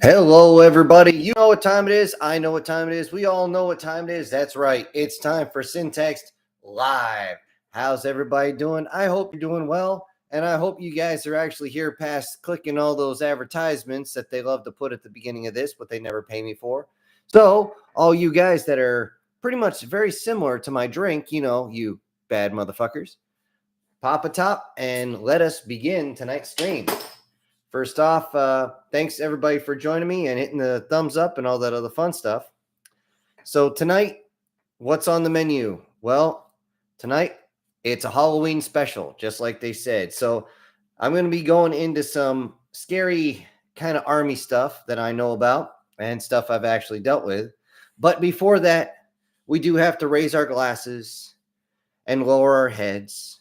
Hello, everybody. You know what time it is. I know what time it is. We all know what time it is. That's right. It's time for Syntax Live. How's everybody doing? I hope you're doing well. And I hope you guys are actually here past clicking all those advertisements that they love to put at the beginning of this, but they never pay me for. So, all you guys that are pretty much very similar to my drink, you bad motherfuckers, pop a top and let us begin tonight's stream. First off, thanks everybody for joining me and hitting the thumbs up and all that other fun stuff. So tonight, what's on the menu? Well, tonight it's a Halloween special, just like they said. So I'm going to be going into some scary kind of army stuff that I know about and stuff I've actually dealt with. But before that, we do have to raise our glasses and lower our heads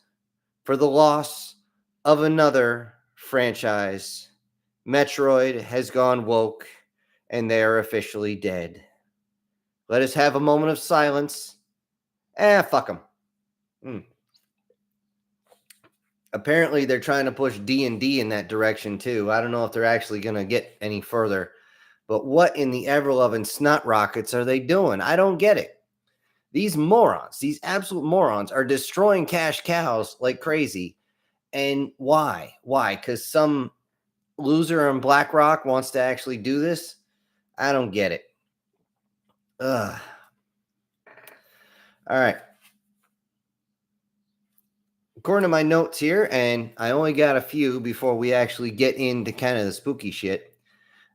for the loss of another franchise. Metroid has gone woke and they are officially dead. Let us have a moment of silence. Fuck them. Apparently they're trying to push D&D in that direction too. I don't know if they're actually going to get any further. But what in the ever-loving snot rockets are they doing? I don't get it. These morons, these absolute morons, are destroying cash cows like crazy. And why? Why? Because some loser in BlackRock wants to actually do this? I don't get it. Ugh. All right. According to my notes here, and I only got a few before we actually get into kind of the spooky shit,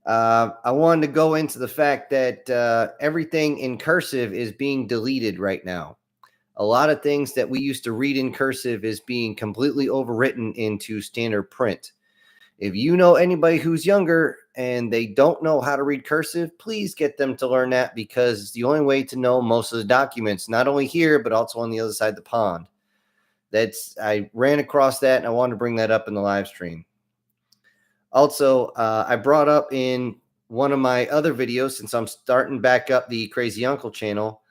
I wanted to go into the fact that everything in cursive is being deleted right now. A lot of things that we used to read in cursive is being completely overwritten into standard print. If you know anybody who's younger and they don't know how to read cursive, please get them to learn that, because it's the only way to know most of the documents, not only here, but also on the other side of the pond. I ran across that and I wanted to bring that up in the live stream. Also, I brought up in one of my other videos, since I'm starting back up the Crazy Uncle channel,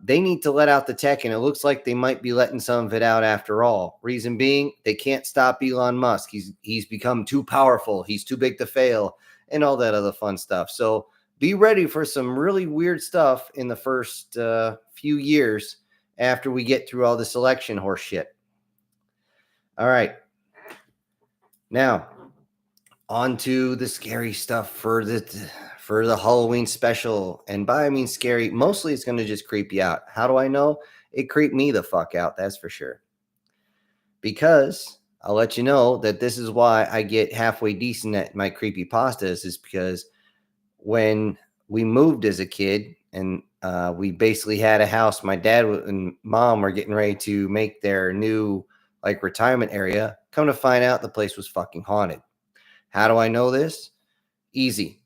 they need to let out the tech, and it looks like they might be letting some of it out after all. Reason being, they can't stop Elon Musk. He's become too powerful. He's too big to fail, and all that other fun stuff. So be ready for some really weird stuff in the first few years after we get through all this election horse shit. All right. Now, on to the scary stuff for the Halloween special. And by I mean scary, mostly it's going to just creep you out. How do I know? It creeped me the fuck out, that's for sure. Because I'll let you know that this is why I get halfway decent at my creepypastas, is because when we moved as a kid and we basically had a house, my dad and mom were getting ready to make their new retirement area. Come to find out, the place was fucking haunted. How do I know this? Easy.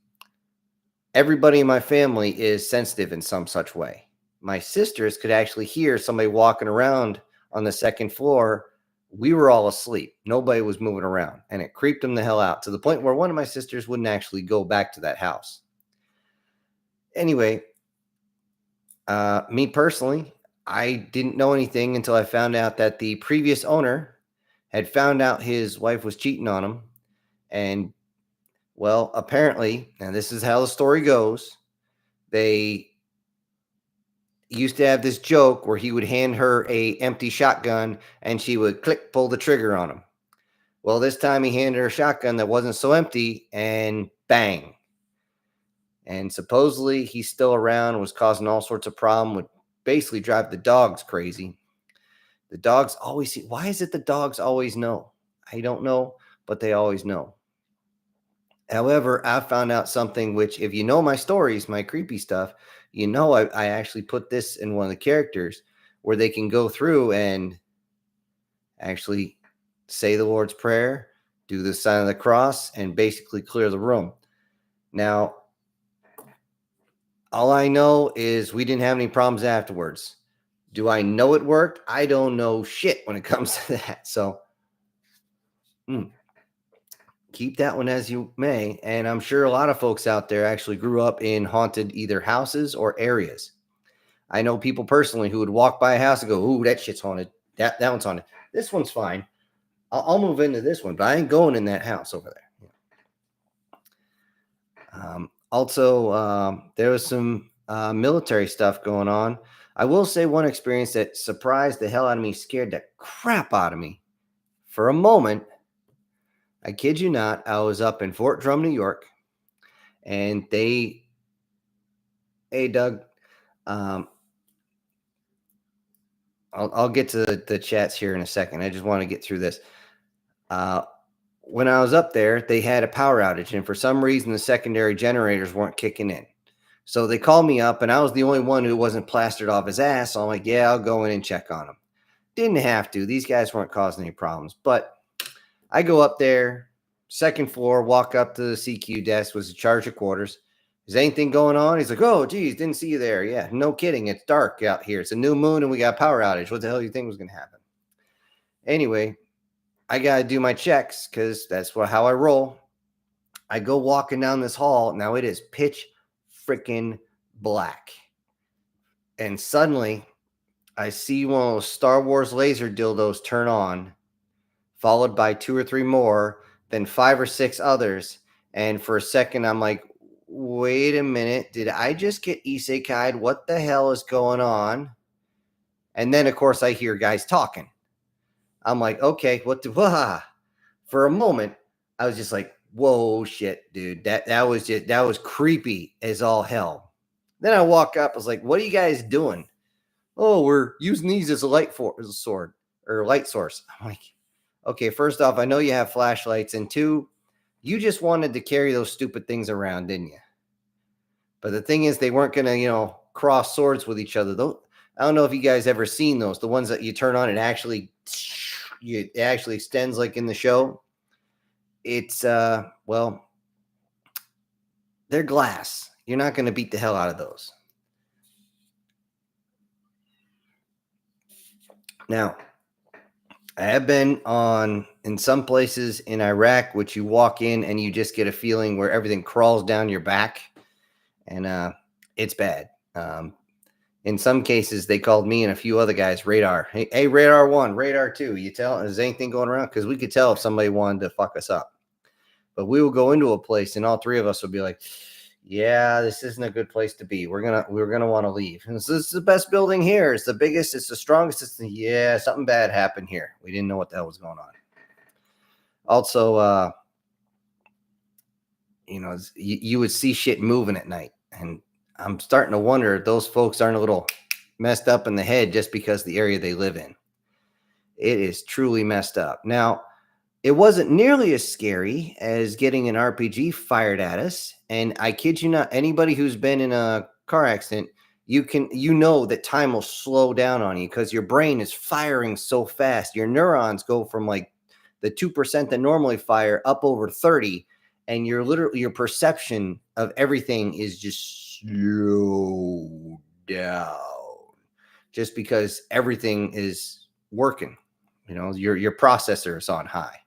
Everybody in my family is sensitive in some such way. My sisters could actually hear somebody walking around on the second floor. We were all asleep. Nobody was moving around, and it creeped them the hell out, to the point where one of my sisters wouldn't actually go back to that house. Anyway, me personally, I didn't know anything until I found out that the previous owner had found out his wife was cheating on him. And, well, apparently, and this is how the story goes, they used to have this joke where he would hand her a empty shotgun and she would pull the trigger on him. Well, this time he handed her a shotgun that wasn't so empty, and bang. And supposedly he's still around, was causing all sorts of problem, would basically drive the dogs crazy. The dogs always see. Why is it the dogs always know? I don't know, but they always know. However, I found out something which, if you know my stories, my creepy stuff, you know I actually put this in one of the characters where they can go through and actually say the Lord's Prayer, do the sign of the cross, and basically clear the room. Now, all I know is we didn't have any problems afterwards. Do I know it worked? I don't know shit when it comes to that. So, keep that one as you may. And I'm sure a lot of folks out there actually grew up in haunted either houses or areas. I know people personally who would walk by a house and go, "Ooh, that shit's haunted. That one's haunted. This one's fine. I'll move into this one, but I ain't going in that house over there." There was some military stuff going on. I will say one experience that surprised the hell out of me, scared the crap out of me. For a moment, I kid you not, I was up in Fort Drum, New York, and hey, Doug, um, I'll get to the chats here in a second. I just want to get through this. When I was up there, they had a power outage, and for some reason, the secondary generators weren't kicking in. So they called me up, and I was the only one who wasn't plastered off his ass. So I'm like, yeah, I'll go in and check on him. Didn't have to. These guys weren't causing any problems. But I go up there, second floor, walk up to the CQ desk, was in charge of quarters. Is anything going on? He's like, oh, geez, didn't see you there. Yeah, no kidding. It's dark out here. It's a new moon, and we got a power outage. What the hell do you think was going to happen? Anyway, I got to do my checks because that's how I roll. I go walking down this hall. Now it is pitch freaking black. And suddenly I see one of those Star Wars laser dildos turn on, followed by 2 or 3 more, then 5 or 6 others. And for a second, I'm like, wait a minute. Did I just get isekai'd? What the hell is going on? And then, of course, I hear guys talking. I'm like, okay, what the, for a moment, I was just like, whoa, shit, dude. That was creepy as all hell. Then I walk up, I was like, what are you guys doing? Oh, we're using these as a light sword or light source. I'm like, okay, first off, I know you have flashlights, and 2, you just wanted to carry those stupid things around, didn't you? But the thing is, they weren't going to, cross swords with each other. Though I don't know if you guys ever seen those, the ones that you turn on, it actually extends like in the show. It's well, they're glass. You're not going to beat the hell out of those. Now, I have been in some places in Iraq, which you walk in and you just get a feeling where everything crawls down your back, and it's bad. In some cases, they called me and a few other guys radar. Hey, radar 1, radar 2. You tell, is anything going around? Because we could tell if somebody wanted to fuck us up. But we will go into a place, and all 3 of us will be like, yeah, this isn't a good place to be. We're gonna want to leave. And this is the best building here. It's the biggest. It's the strongest. Yeah, something bad happened here. We didn't know what the hell was going on. Also, you would see shit moving at night, and I'm starting to wonder if those folks aren't a little messed up in the head just because the area they live in. It is truly messed up. Now, it wasn't nearly as scary as getting an RPG fired at us. And I kid you not, anybody who's been in a car accident, you know that time will slow down on you because your brain is firing so fast. Your neurons go from like the 2% that normally fire up over 30, and your perception of everything is just slowed down just because everything is working. Your processor is on high.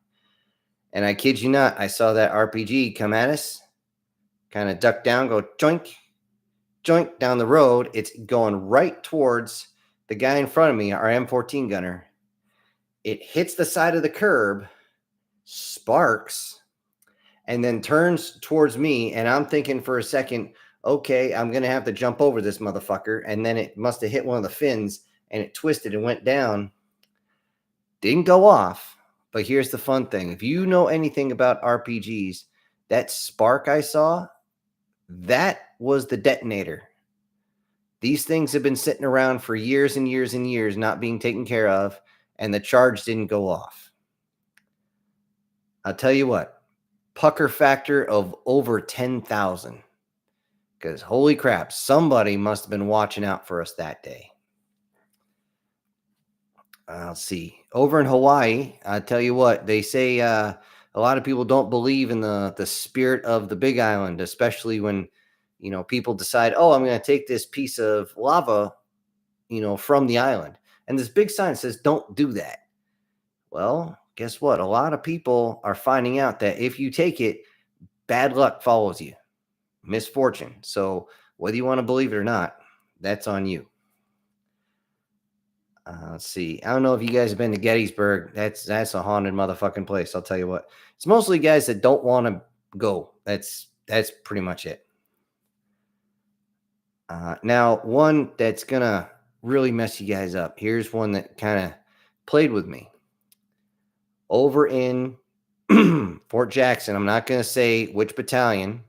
And I kid you not, I saw that RPG come at us, kind of duck down, go joink, joink down the road. It's going right towards the guy in front of me, our M14 gunner. It hits the side of the curb, sparks, and then turns towards me. And I'm thinking for a second, okay, I'm going to have to jump over this motherfucker. And then it must have hit one of the fins, and it twisted and went down. Didn't go off. But here's the fun thing. If you know anything about RPGs, that spark I saw, that was the detonator. These things have been sitting around for years and years and years, not being taken care of, and the charge didn't go off. I'll tell you what, pucker factor of over 10,000. Because holy crap, somebody must have been watching out for us that day. I'll see. Over in Hawaii, I tell you what, they say a lot of people don't believe in the spirit of the Big Island, especially when, people decide, oh, I'm going to take this piece of lava, from the island. And this big sign says, don't do that. Well, guess what? A lot of people are finding out that if you take it, bad luck follows you, misfortune. So whether you want to believe it or not, that's on you. Let's see. I don't know if you guys have been to Gettysburg. That's a haunted motherfucking place. I'll tell you what. It's mostly guys that don't want to go. That's that's pretty much it. Now, one that's going to really mess you guys up. Here's one that kind of played with me. Over in Fort Jackson, I'm not going to say which battalion,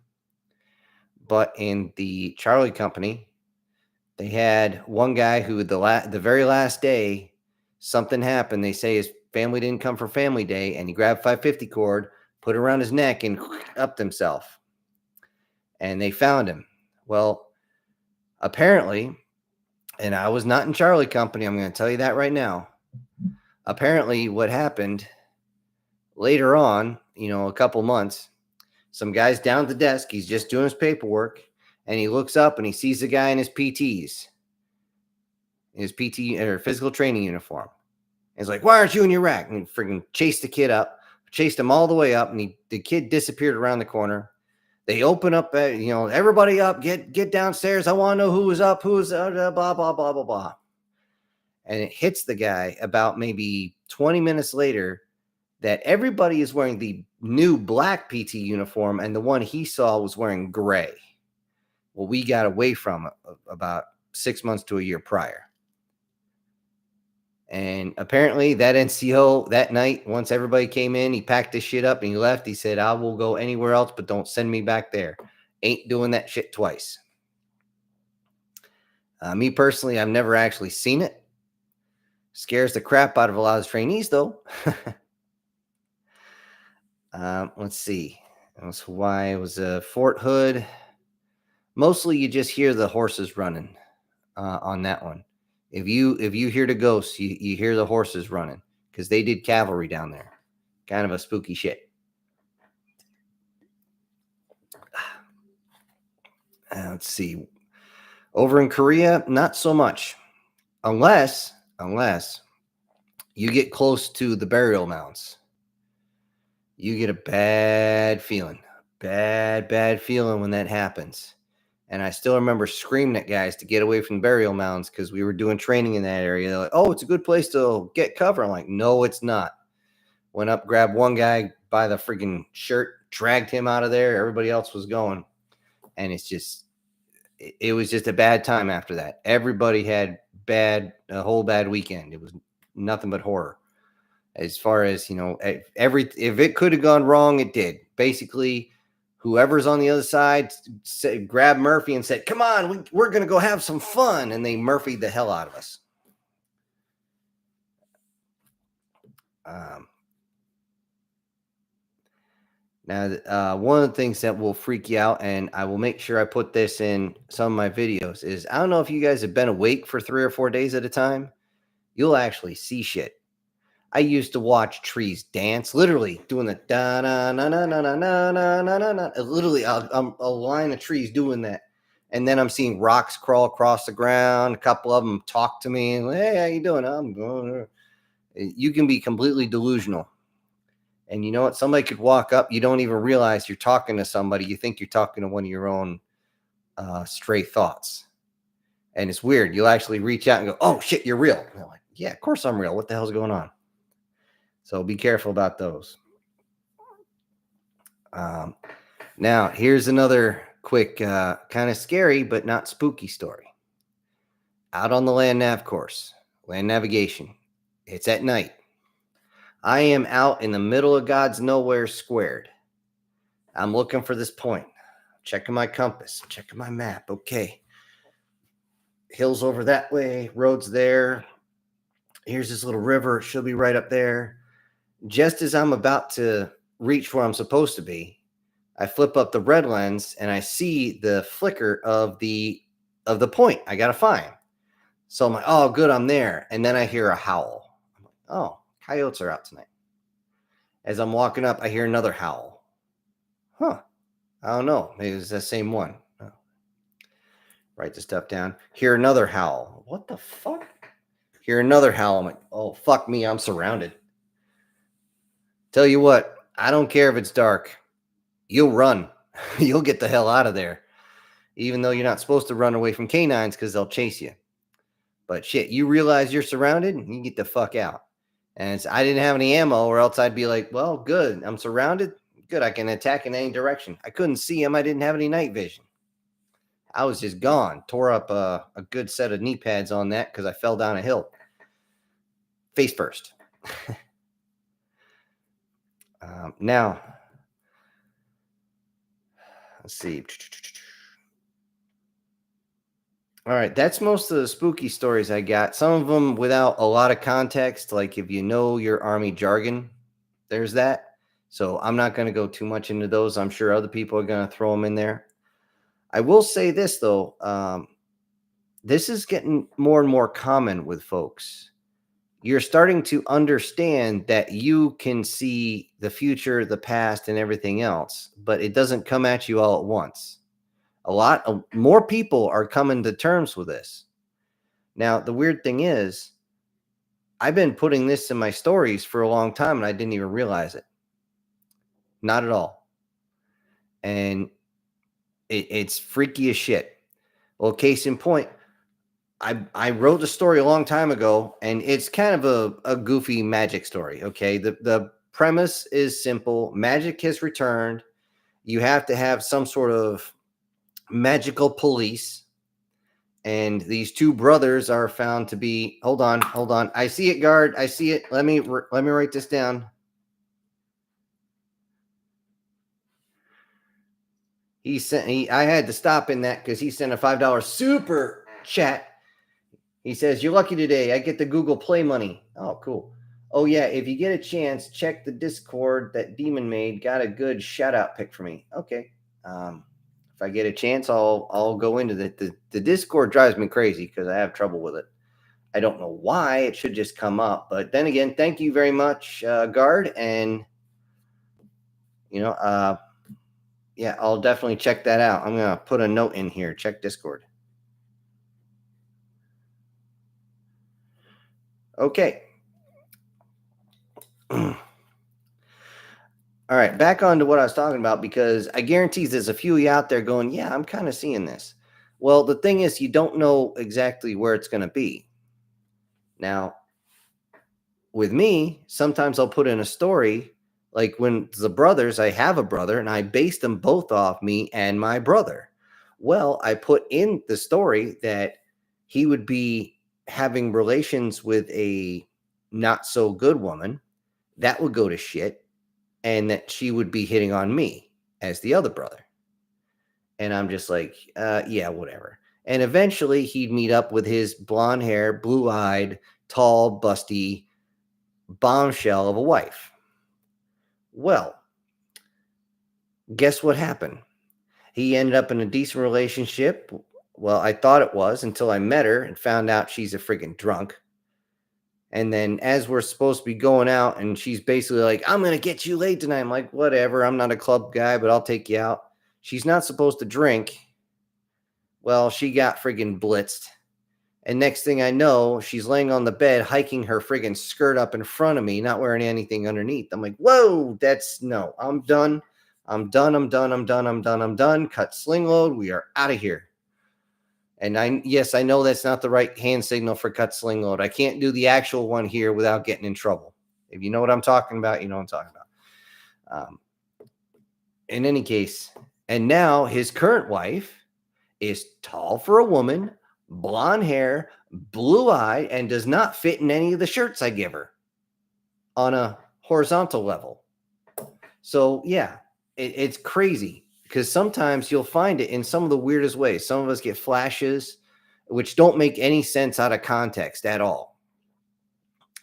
but in the Charlie Company, they had one guy who the very last day, something happened. They say his family didn't come for family day, and he grabbed 550 cord, put it around his neck, and upped himself. And they found him. Well, apparently, and I was not in Charlie Company, I'm going to tell you that right now. Apparently, what happened later on, a couple months, some guy's down at the desk. He's just doing his paperwork, and he looks up and he sees the guy in his PTs, his PT or physical training uniform. And he's like, "Why aren't you in your rack?" And he freaking chased the kid up, chased him all the way up, and the kid disappeared around the corner. They open up, everybody up, get downstairs. I want to know who was up, who's blah, blah, blah, blah, blah. And it hits the guy about maybe 20 minutes later that everybody is wearing the new black PT uniform, and the one he saw was wearing gray. Well, we got away from it about 6 months to a year prior. And apparently that NCO that night, once everybody came in, he packed his shit up and he left. He said, "I will go anywhere else, but don't send me back there. Ain't doing that shit twice." Me personally, I've never actually seen it. Scares the crap out of a lot of trainees, though. Let's see. That's why it was Fort Hood. Mostly you just hear the horses running on that one. If you hear the ghosts, you hear the horses running because they did cavalry down there. Kind of a spooky shit. Let's see. Over in Korea, not so much. Unless you get close to the burial mounds. You get a bad feeling. Bad feeling when that happens. And I still remember screaming at guys to get away from burial mounds because we were doing training in that area. They're like, "Oh, it's a good place to get cover." I'm like, "No, it's not." Went up, grabbed one guy by the freaking shirt, dragged him out of there. Everybody else was going. And it was just a bad time after that. Everybody had a whole bad weekend. It was nothing but horror. As far as, if it could have gone wrong, it did. Basically, whoever's on the other side grabbed Murphy and said, "Come on, we're going to go have some fun." And they Murphy'd the hell out of us. Now, one of the things that will freak you out, and I will make sure I put this in some of my videos, is I don't know if you guys have been awake for 3 or 4 days at a time. You'll actually see shit. I used to watch trees dance, literally doing the da na na na na na na na na na. Literally, a line of trees doing that, and then I'm seeing rocks crawl across the ground. A couple of them talk to me, and, "Hey, how you doing?" "I'm going." You can be completely delusional, and you know what? Somebody could walk up. You don't even realize you're talking to somebody. You think you're talking to one of your own stray thoughts, and it's weird. You'll actually reach out and go, "Oh shit, you're real." And they're like, "Yeah, of course I'm real. What the hell's going on?" So be careful about those. Now, here's another quick, kind of scary, but not spooky story. Out on the land nav course, land navigation. It's at night. I am out in the middle of God's nowhere squared. I'm looking for this point. Checking my compass, checking my map. Okay. Hills over that way, roads there. Here's this little river. She'll be right up there. Just as I'm about to reach where I'm supposed to be, I flip up the red lens and I see the flicker of the point I got to find. So I'm like, "Oh, good, I'm there." And then I hear a howl. I'm like, "Oh, coyotes are out tonight." As I'm walking up, I hear another howl. I don't know. Maybe it's the same one. Oh. Write the stuff down. Hear another howl. What the fuck? Hear another howl. I'm like, "Oh, fuck me, I'm surrounded." Tell you what, I don't care if it's dark. You'll run. You'll get the hell out of there. Even though you're not supposed to run away from canines because they'll chase you. But shit, you realize you're surrounded, you get the fuck out. And I didn't have any ammo, or else I'd be like, "Well, good. I'm surrounded. Good. good. I can attack in any direction. I couldn't see him. I didn't have any night vision. I was just gone. Tore up a good set of knee pads on that because I fell down a hill. Face first. Now, let's see. All right, that's most of the spooky stories I got. Some of them without a lot of context, like if you know your army jargon, there's that. So I'm not going to go too much into those. I'm sure other people are going to throw them in there. I will say this, though. This is getting more and more common with folks. You're starting to understand that you can see the future, the past, and everything else, but it doesn't come at you all at once. A lot of more people are coming to terms with this. Now, the weird thing is, I've been putting this in my stories for a long time and I didn't even realize it. Not at all. And it's freaky as shit. Well, case in point, I wrote the story a long time ago, and it's kind of a goofy magic story. Okay. The premise is simple. Magic has returned. You have to have some sort of magical police. And these two brothers are found to be, hold on. I see it, guard. I see it. Let me write this down. I had to stop in that because he sent a $5 super chat. He says, "You're lucky today. I get the Google Play money." Oh, cool. Oh yeah, if you get a chance, check the Discord that Demon made. Got a good shout out pick for me. Okay. If I get a chance, I'll go into the Discord drives me crazy because I have trouble with it. I don't know why. It should just come up. But then again, thank you very much, Guard. And, yeah, I'll definitely check that out. I'm going to put a note in here. Check Discord. Okay. All right, back on to what I was talking about, because I guarantee there's a few of you out there going, yeah, I'm kind of seeing this. Well, the thing is, you don't know exactly where it's going to be. Now, with me, sometimes I'll put in a story, like when the brothers, I have a brother, and I based them both off me and my brother. Well, I put in the story that he would be having relations with a not so good woman. That would go to shit. And that she would be hitting on me as the other brother. And I'm just like, yeah, whatever. And eventually he'd meet up with his blonde hair, blue-eyed, tall, busty bombshell of a wife. Well, guess what happened? He ended up in a decent relationship. Well, I thought it was until I met her and found out she's a freaking drunk. And then as we're supposed to be going out, and she's basically like, "I'm going to get you laid tonight." I'm like, whatever. I'm not a club guy, but I'll take you out. She's not supposed to drink. Well, she got friggin' blitzed. And next thing I know, she's laying on the bed, hiking her friggin' skirt up in front of me, not wearing anything underneath. I'm like, whoa, no, I'm done. I'm done. Cut sling load. We are out of here. And I know that's not the right hand signal for cut sling load. I can't do the actual one here without getting in trouble. If you know what I'm talking about, you know what I'm talking about. In any case, and now his current wife is tall for a woman, blonde hair, blue-eyed, and does not fit in any of the shirts I give her on a horizontal level. So, yeah, it's crazy. Because sometimes you'll find it in some of the weirdest ways. Some of us get flashes which don't make any sense out of context at all.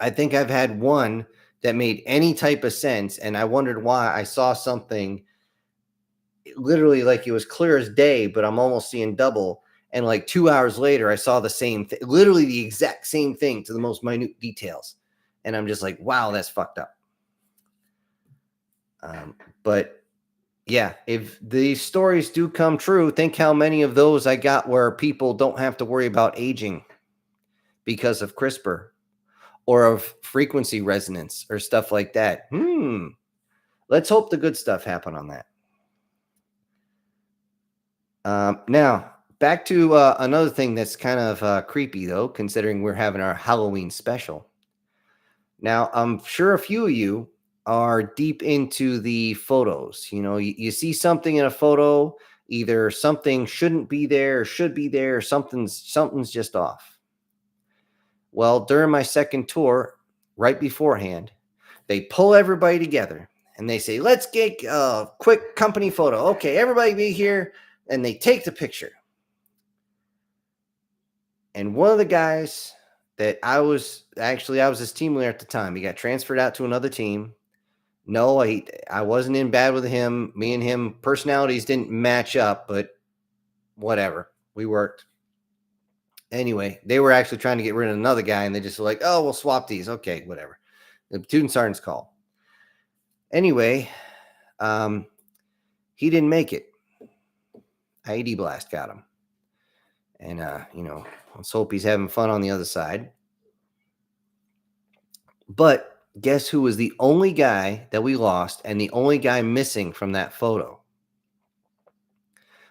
I think I've had one that made any type of sense, and I wondered why. I saw something literally like it was clear as day, but I'm almost seeing double. And like 2 hours later, I saw the same thing, literally the exact same thing to the most minute details. And I'm just like, wow, that's fucked up. But yeah, if these stories do come true, think how many of those I got where people don't have to worry about aging because of CRISPR or of frequency resonance or stuff like that. Let's hope the good stuff happen on that. Now, back to another thing that's kind of creepy, though, considering we're having our Halloween special. Now, I'm sure a few of you are deep into the photos. You know, you see something in a photo, either something shouldn't be there or should be there, or something's just off. Well, during my second tour, right beforehand, they pull everybody together and they say, let's get a quick company photo. Okay, everybody be here. And they take the picture. And one of the guys that I was his team leader at the time. He got transferred out to another team. No, I wasn't in bad with him. Me and him, personalities didn't match up, but whatever. We worked. Anyway, they were actually trying to get rid of another guy, and they just were like, oh, we'll swap these. Okay, whatever. The platoon sergeant's call. Anyway, he didn't make it. IED blast got him. And, let's hope he's having fun on the other side. But guess who was the only guy that we lost and the only guy missing from that photo?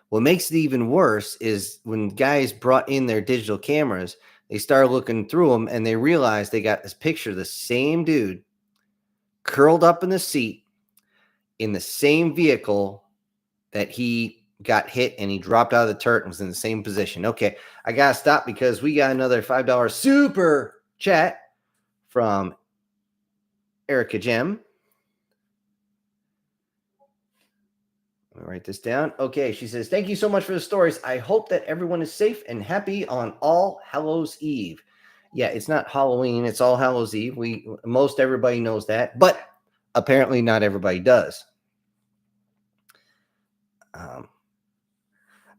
What makes it even worse is when guys brought in their digital cameras, they started looking through them and they realized they got this picture of the same dude curled up in the seat in the same vehicle that he got hit and he dropped out of the turret and was in the same position. Okay, I got to stop because we got another $5 super chat from Erica Gem. Let me write this down. Okay, she says, thank you so much for the stories. I hope that everyone is safe and happy on All Hallows Eve. Yeah, it's not Halloween, it's All Hallows Eve. Most everybody knows that, but apparently not everybody does.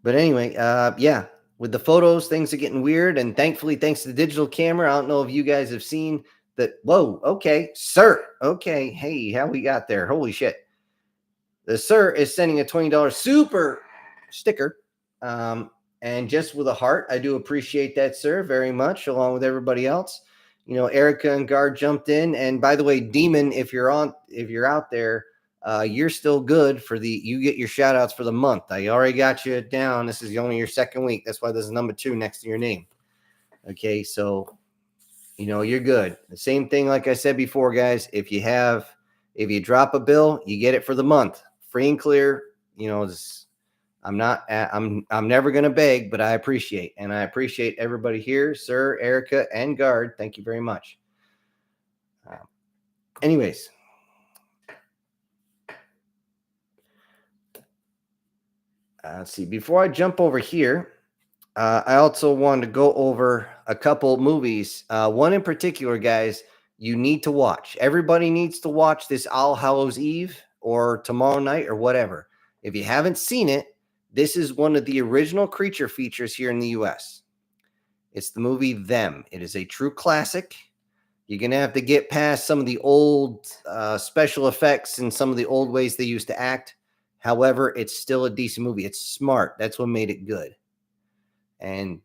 But anyway, yeah, with the photos, things are getting weird. And thankfully, thanks to the digital camera, I don't know if you guys have seen that. Whoa, okay, sir. Okay, hey, how we got there? Holy shit. The sir is sending a $20 super sticker. And just with a heart, I do appreciate that, sir, very much, along with everybody else. You know, Erica and Guard jumped in. And by the way, Demon, if you're out there, you're still good for you get your shout outs for the month. I already got you down. This is only your second week. That's why there's a number 2 next to your name. Okay, so you're good. The same thing, like I said before, guys. If you drop a bill, you get it for the month, free and clear. I'm never gonna beg, but I appreciate everybody here, sir, Erica, and Guard. Thank you very much. Anyways. Let's see. Before I jump over here, I also wanted to go over a couple movies. One in particular, guys, you need to watch. Everybody needs to watch this All Hallows Eve or tomorrow night or whatever. If you haven't seen it, this is one of the original creature features here in the U.S. It's the movie Them. It is a true classic. You're going to have to get past some of the old special effects and some of the old ways they used to act. However, it's still a decent movie. It's smart. That's what made it good. And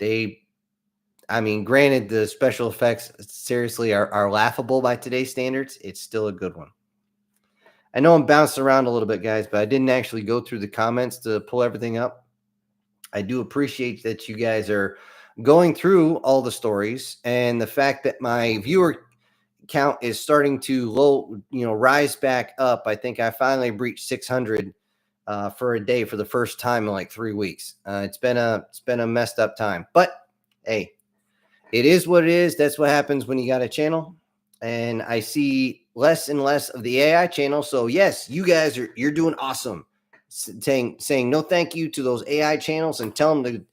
granted, the special effects seriously are laughable by today's standards. It's still a good one. I know I'm bouncing around a little bit, guys, but I didn't actually go through the comments to pull everything up. I do appreciate that you guys are going through all the stories and the fact that my viewer count is starting to rise back up. I think I finally breached 600 for a day for the first time in like 3 weeks. It's been a messed up time, but hey, it is what it is. That's what happens when you got a channel. And I see less and less of the AI channel. So yes, you guys you're doing awesome. Saying no thank you to those AI channels and tell them to,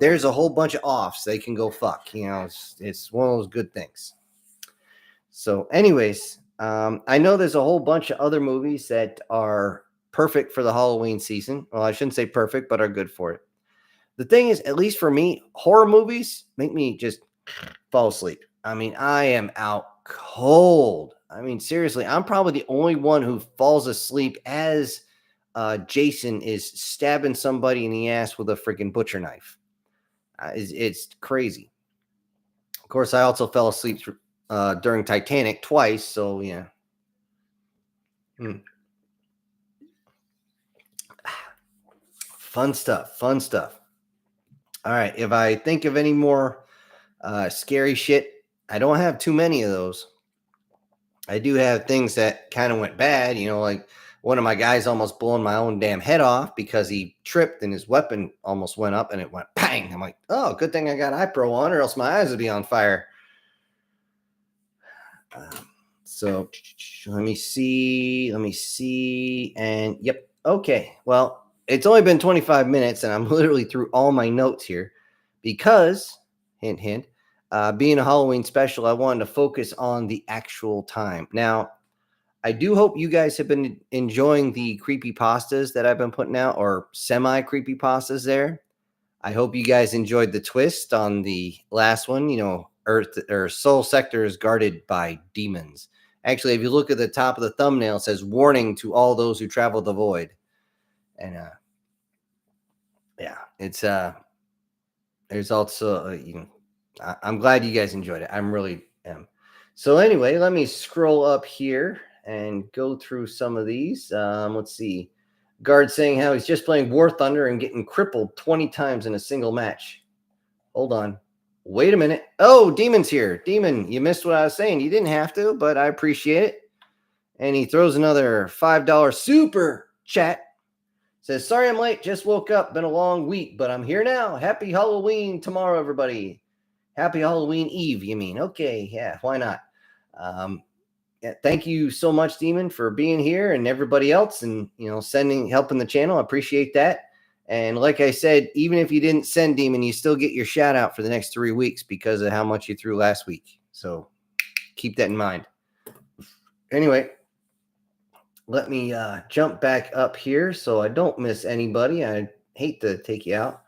there's a whole bunch of offs. They can go fuck. It's one of those good things. So anyways, I know there's a whole bunch of other movies that are perfect for the Halloween season. Well, I shouldn't say perfect, but are good for it. The thing is, at least for me, horror movies make me just fall asleep. I am out cold. Seriously, I'm probably the only one who falls asleep as Jason is stabbing somebody in the ass with a freaking butcher knife. It's crazy. Of course, I also fell asleep during Titanic twice. So yeah. Fun stuff. All right. If I think of any more scary shit, I don't have too many of those. I do have things that kind of went bad, like one of my guys almost blowing my own damn head off because he tripped and his weapon almost went up and it went bang. I'm like, oh, good thing I got iPro on or else my eyes would be on fire. So let me see. And yep. Okay. Well, it's only been 25 minutes and I'm literally through all my notes here because, hint, hint, being a Halloween special, I wanted to focus on the actual time. Now, I do hope you guys have been enjoying the creepy pastas that I've been putting out, or semi creepy pastas there. I hope you guys enjoyed the twist on the last one. Earth or Soul Sector is guarded by demons. Actually, if you look at the top of the thumbnail, it says warning to all those who travel the void. And yeah, it's there's also I'm glad you guys enjoyed it. I'm really am. So anyway, let me scroll up here and go through some of these. Let's see. Guard saying how he's just playing War Thunder and getting crippled 20 times in a single match. Hold on. Wait a minute. Oh, Demon's here. Demon, you missed what I was saying. You didn't have to, but I appreciate it. And he throws another $5 super chat. Says, sorry I'm late. Just woke up. Been a long week, but I'm here now. Happy Halloween tomorrow, everybody. Happy Halloween Eve, you mean? Okay, yeah, why not? Yeah, thank you so much, Demon, for being here and everybody else and, helping the channel. I appreciate that. And like I said, even if you didn't send Demon, you still get your shout out for the next 3 weeks because of how much you threw last week. So keep that in mind. Anyway, let me jump back up here so I don't miss anybody. I hate to take you out.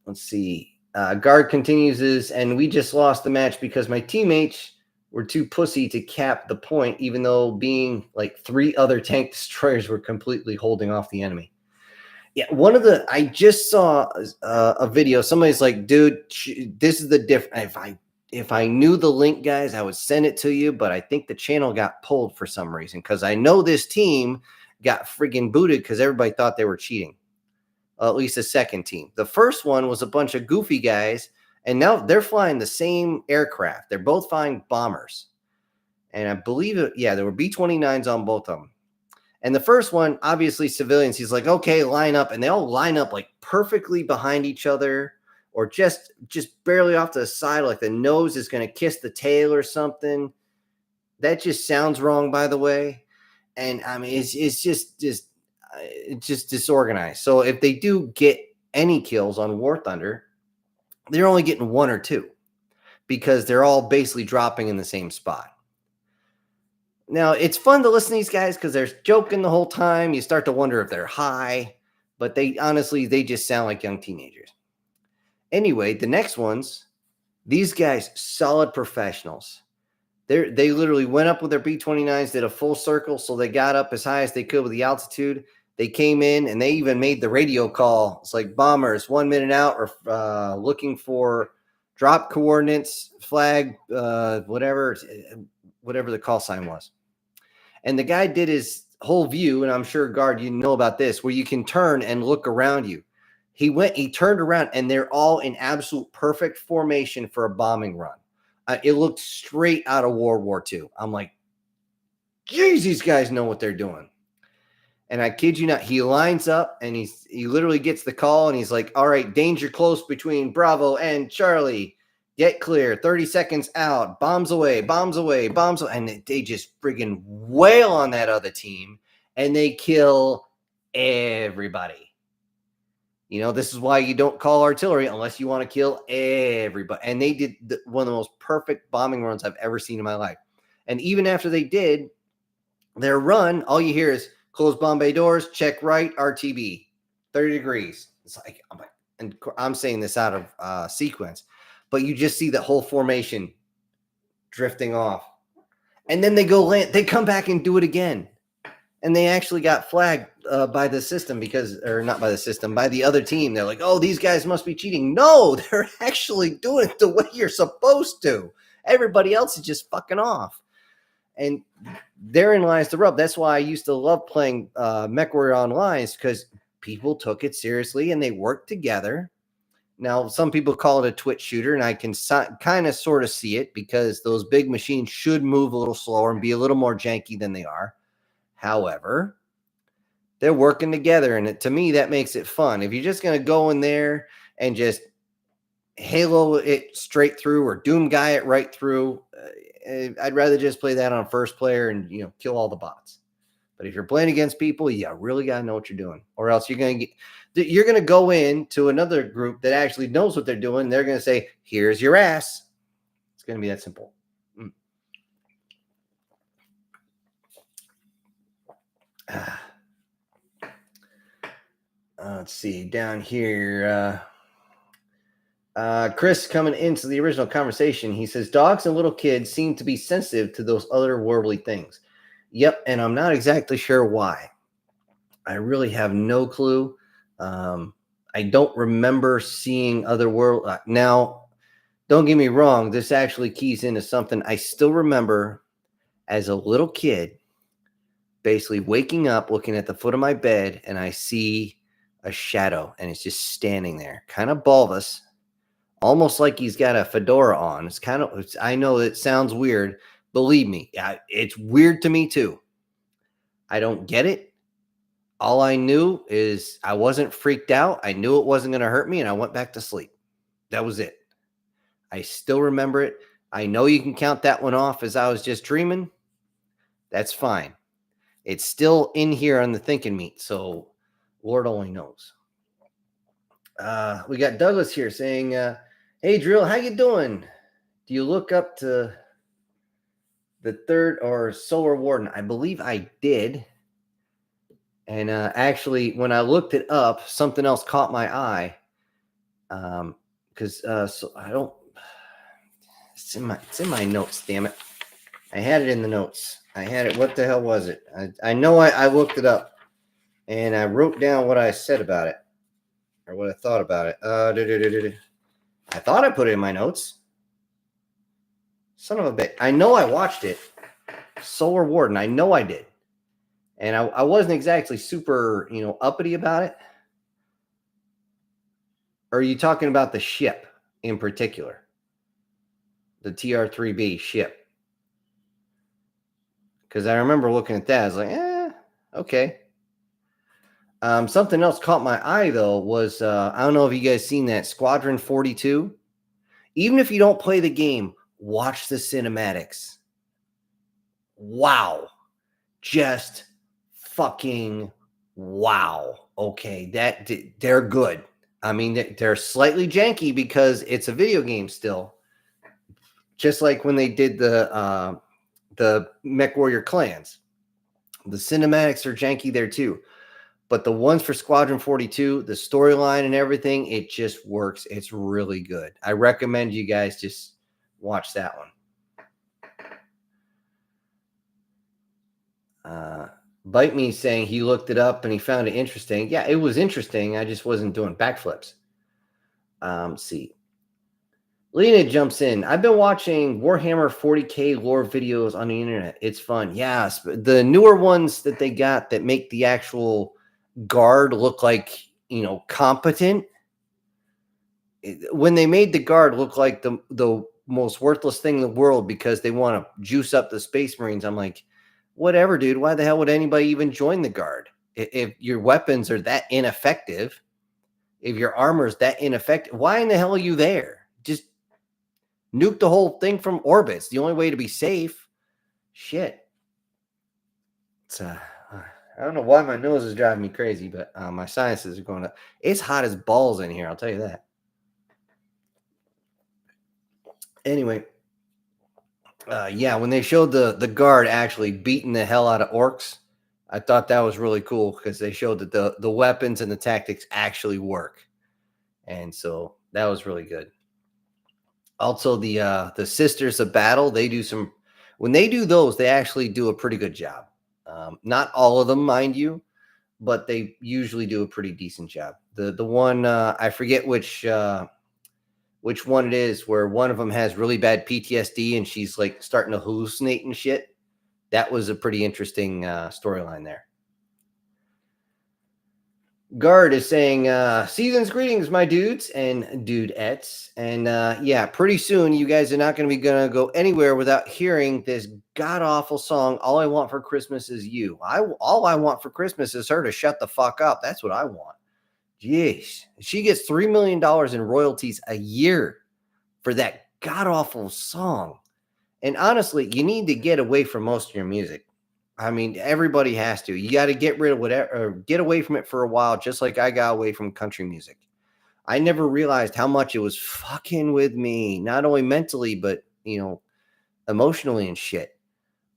Let's see. Guard continues and we just lost the match because my teammates were too pussy to cap the point, even though being like 3 other tank destroyers were completely holding off the enemy. Yeah, I just saw a video. Somebody's like, dude, this is the difference. If I knew the link, guys, I would send it to you, but I think the channel got pulled for some reason because I know this team got friggin' booted because everybody thought they were cheating. At least the second team. The first one was a bunch of goofy guys, and now they're flying the same aircraft. They're both flying bombers. And I believe there were B-29s on both of them. And the first one, obviously civilians, he's like, okay, line up. And they all line up like perfectly behind each other or just barely off to the side, like the nose is going to kiss the tail or something. That just sounds wrong, by the way. And I mean, it's just disorganized. So if they do get any kills on War Thunder, they're only getting 1 or 2 because they're all basically dropping in the same spot. Now, it's fun to listen to these guys because they're joking the whole time. You start to wonder if they're high, but they just sound like young teenagers. Anyway, the next ones, these guys, solid professionals. They literally went up with their B-29s, did a full circle, so they got up as high as they could with the altitude. They came in, and they even made the radio call. It's like, bombers, 1 minute out, or looking for drop coordinates, flag, whatever the call sign was. And the guy did his whole view, and I'm sure, Guard, you know about this, where you can turn and look around you. He turned around, and they're all in absolute perfect formation for a bombing run. It looked straight out of World War II. I'm like, geez, these guys know what they're doing. And I kid you not, he lines up, and he literally gets the call, and he's like, all right, danger close between Bravo and Charlie. Get clear, 30 seconds out, bombs away, and they just friggin' wail on that other team, and they kill everybody. This is why you don't call artillery unless you want to kill everybody. And they did one of the most perfect bombing runs I've ever seen in my life. And even after they did their run, all you hear is close bomb bay doors, check right, RTB, 30 degrees. It's like, and I'm saying this out of sequence. But you just see the whole formation drifting off. And then they go land. They come back and do it again. And they actually got flagged by the system by the other team. They're like, oh, these guys must be cheating. No, they're actually doing it the way you're supposed to. Everybody else is just fucking off. And therein lies the rub. That's why I used to love playing MechWarrior Online, because people took it seriously and they worked together. Now, some people call it a twitch shooter, and I can kind of sort of see it because those big machines should move a little slower and be a little more janky than they are. However, they're working together, and to me, that makes it fun. If you're just going to go in there and just Halo it straight through or Doom guy it right through, I'd rather just play that on first player and kill all the bots. But if you're playing against people, you really got to know what you're doing, or else you're going to go into another group that actually knows what they're doing. They're going to say, "Here's your ass." It's going to be that simple. Let's see down here. Chris coming into the original conversation. He says, dogs and little kids seem to be sensitive to those otherworldly things. Yep, and I'm not exactly sure why. I really have no clue. I don't remember seeing otherworld. Now, don't get me wrong. This actually keys into something I still remember as a little kid, basically waking up, looking at the foot of my bed, and I see a shadow, and it's just standing there, kind of bulbous, almost like he's got a fedora on. It's kind of, I know it sounds weird. Believe me, it's weird to me too. I don't get it. All I knew is I wasn't freaked out. I knew it wasn't going to hurt me, and I went back to sleep. That was it. I still remember it. I know you can count that one off as I was just dreaming. That's fine. It's still in here on the thinking meat, so Lord only knows. We got Douglas here saying, hey, Drill, how you doing? Do you look up to the third or Solar Warden? I believe I did. And actually, when I looked it up, something else caught my eye. Because so I don't. It's in my notes. Damn it! I had it in the notes. I had it. What the hell was it? I know I looked it up, and I wrote down what I said about it, or what I thought about it. I thought I put it in my notes. Son of a bitch! I know I watched it. Solar Warden. I know I did. And I wasn't exactly super, uppity about it. Or are you talking about the ship in particular? The TR-3B ship? Because I remember looking at that. I was like, okay. Something else caught my eye, though, was, I don't know if you guys seen that, Squadron 42. Even if you don't play the game, watch the cinematics. Wow. Just fucking wow. Okay, they're good. I mean, they're slightly janky because it's a video game still. Just like when they did the MechWarrior Clans. The cinematics are janky there too. But the ones for Squadron 42, the storyline and everything, it just works. It's really good. I recommend you guys just watch that one. Bite Me saying he looked it up and he found it interesting. Yeah, it was interesting. I just wasn't doing backflips. See. Lena jumps in. I've been watching Warhammer 40K lore videos on the internet. It's fun. Yes, the newer ones that they got that make the actual guard look like, competent. When they made the guard look like the most worthless thing in the world because they want to juice up the Space Marines, I'm like, whatever, dude. Why the hell would anybody even join the guard? If your weapons are that ineffective, if your armor is that ineffective, why in the hell are you there? Just nuke the whole thing from orbit. It's the only way to be safe. Shit. It's I don't know why my nose is driving me crazy, but my sinuses are going up. It's hot as balls in here, I'll tell you that. Anyway, yeah, when they showed the guard actually beating the hell out of orcs, I thought that was really cool because they showed that the weapons and the tactics actually work. And so that was really good. Also, the Sisters of Battle, they do when they do those, they actually do a pretty good job. Not all of them, mind you, but they usually do a pretty decent job. The one, I forget which one it is, where one of them has really bad PTSD and she's like starting to hallucinate and shit. That was a pretty interesting storyline there. Guard is saying, season's greetings, my dudes and dudeettes. And yeah, pretty soon you guys are not going to be going to go anywhere without hearing this god awful song. All I want for Christmas is you. All I want for Christmas is her to shut the fuck up. That's what I want. Jeez, she gets $3 million in royalties a year for that god awful song. And honestly, you need to get away from most of your music. I mean, everybody has to. You got to get rid of whatever, or get away from it for a while, just like I got away from country music. I never realized how much it was fucking with me, not only mentally, but, emotionally and shit.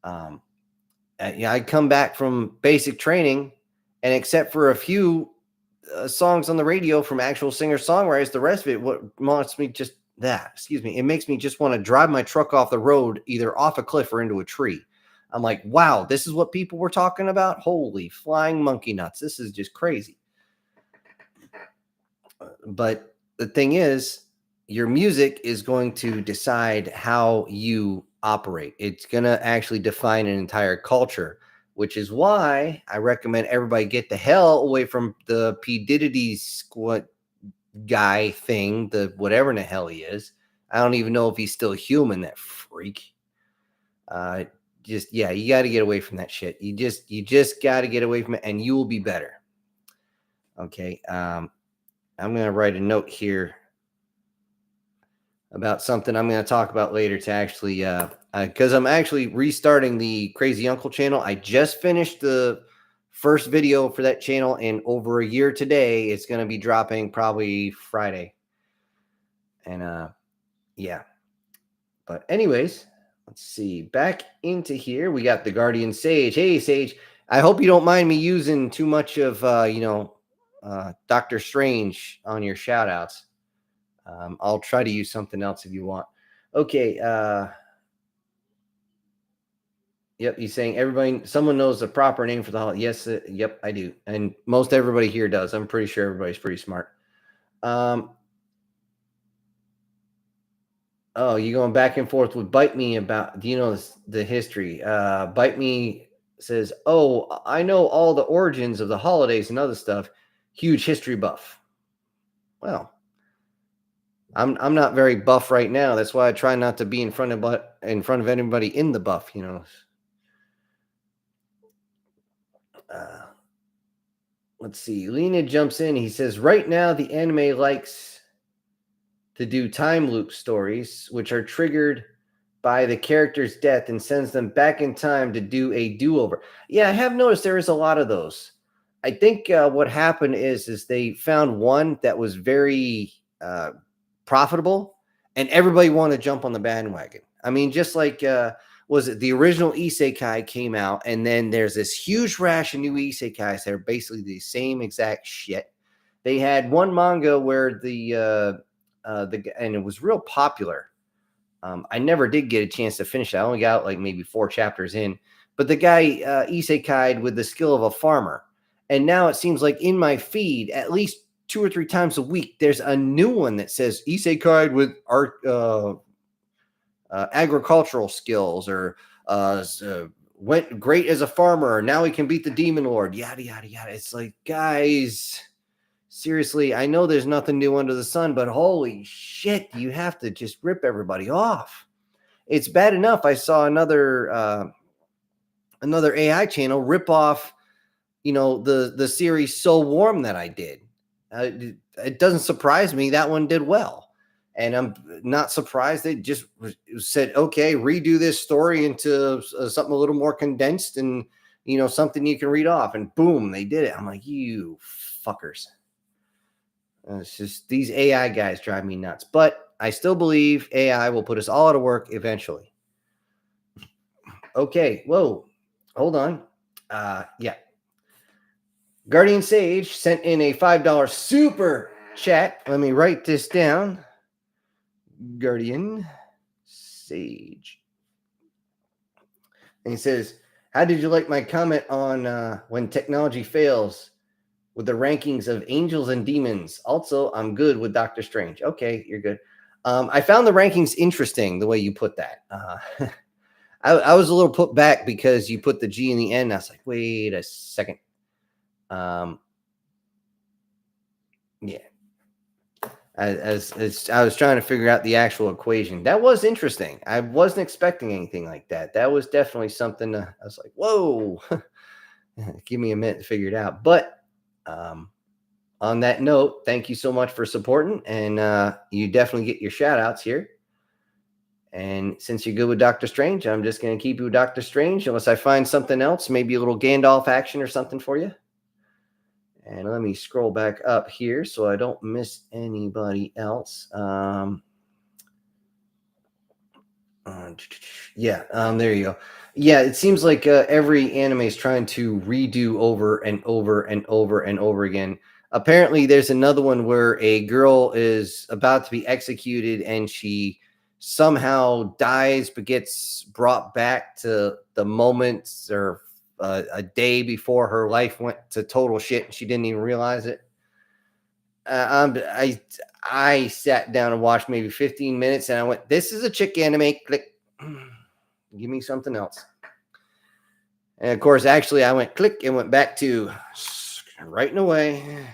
I'd come back from basic training, and except for a few songs on the radio from actual singer songwriters, the rest of it, what wants me just that, excuse me, it makes me just want to drive my truck off the road, either off a cliff or into a tree. I'm like, wow, this is what people were talking about. Holy flying monkey nuts. This is just crazy. But the thing is, your music is going to decide how you operate. It's going to actually define an entire culture, which is why I recommend everybody get the hell away from the P. Diddy squat guy thing, the whatever in the hell he is. I don't even know if he's still human, that freak. You got to get away from that shit. You just got to get away from it, and you will be better. Okay. I'm going to write a note here about something I'm going to talk about later to actually, because I'm actually restarting the Crazy Uncle channel. I just finished the first video for that channel in over a year today. It's going to be dropping probably Friday. And yeah. But anyways, let's see. Back into here, we got the Guardian Sage. Hey, Sage. I hope you don't mind me using too much of, Doctor Strange on your shoutouts. I'll try to use something else if you want. Okay. Yep. He's saying someone knows the proper name for the holiday. Yes. Yep, I do. And most everybody here does. I'm pretty sure everybody's pretty smart. Oh, you going back and forth with Bite Me about, do you know the history? Bite Me says, oh, I know all the origins of the holidays and other stuff. Huge history buff. Well, I'm not very buff right now. That's why I try not to be in front of anybody in the buff, Let's see. Lena jumps in. He says, right now the anime likes to do time loop stories, which are triggered by the character's death and sends them back in time to do a do-over. Yeah, I have noticed there is a lot of those. I think what happened is they found one that was very profitable, and everybody wanted to jump on the bandwagon. I mean, just like was it the original isekai came out, and then there's this huge rash of new isekais that are basically the same exact shit. They had one manga where and it was real popular. I never did get a chance to finish it. I only got like maybe 4 chapters in, but the guy isekai'd with the skill of a farmer. And now it seems like in my feed, at least 2 or 3 times a week, there's a new one that says isekai'd with art, agricultural skills, or went great as a farmer. Now he can beat the demon lord. Yada, yada, yada. It's like, guys, seriously, I know there's nothing new under the sun, but holy shit, you have to just rip everybody off. It's bad enough I saw another AI channel rip off, the series So Warm that I did. It doesn't surprise me that one did well. And I'm not surprised they just said, okay, redo this story into something a little more condensed and, something you can read off. And boom, they did it. I'm like, you fuckers. It's just these AI guys drive me nuts. But I still believe AI will put us all out of work eventually. Okay. Whoa. Hold on. Yeah. Guardian Sage sent in a $5 super chat. Let me write this down. Guardian Sage. And he says, how did you like my comment on when technology fails with the rankings of angels and demons? Also, I'm good with Doctor Strange. Okay, you're good. I found the rankings interesting, the way you put that. I was a little put back because you put the G in the end. I was like, wait a second. Yeah. As I was trying to figure out the actual equation. That was interesting. I wasn't expecting anything like that. That was definitely something I was like, whoa, give me a minute to figure it out. But on that note, thank you so much for supporting. And you definitely get your shout outs here. And since you're good with Doctor Strange, I'm just going to keep you with Doctor Strange unless I find something else, maybe a little Gandalf action or something for you. And let me scroll back up here so I don't miss anybody else. There you go. Yeah, it seems like every anime is trying to redo over and over and over and over again. Apparently, there's another one where a girl is about to be executed and she somehow dies but gets brought back to the moments or a day before her life went to total shit and she didn't even realize it. I sat down and watched maybe 15 minutes and I went, this is a chick anime. Click. Give me something else. And of course, actually, I went click and went back to writing away.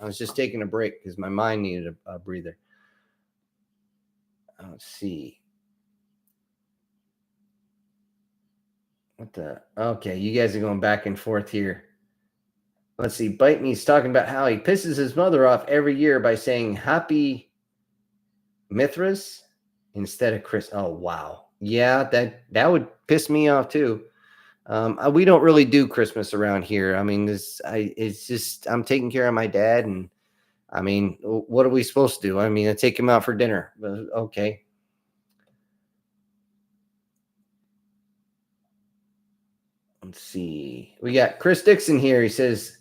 I was just taking a break because my mind needed a breather. Let's see. Okay, you guys are going back and forth here. Let's see. Bite Me's talking about how he pisses his mother off every year by saying Happy Mithras instead of Chris. Oh, wow. Yeah, that would piss me off too. We don't really do Christmas around here. I mean, it's just I'm taking care of my dad, and I mean, what are we supposed to do? I mean, I take him out for dinner. Okay. Let's see. We got Chris Dixon here. He says,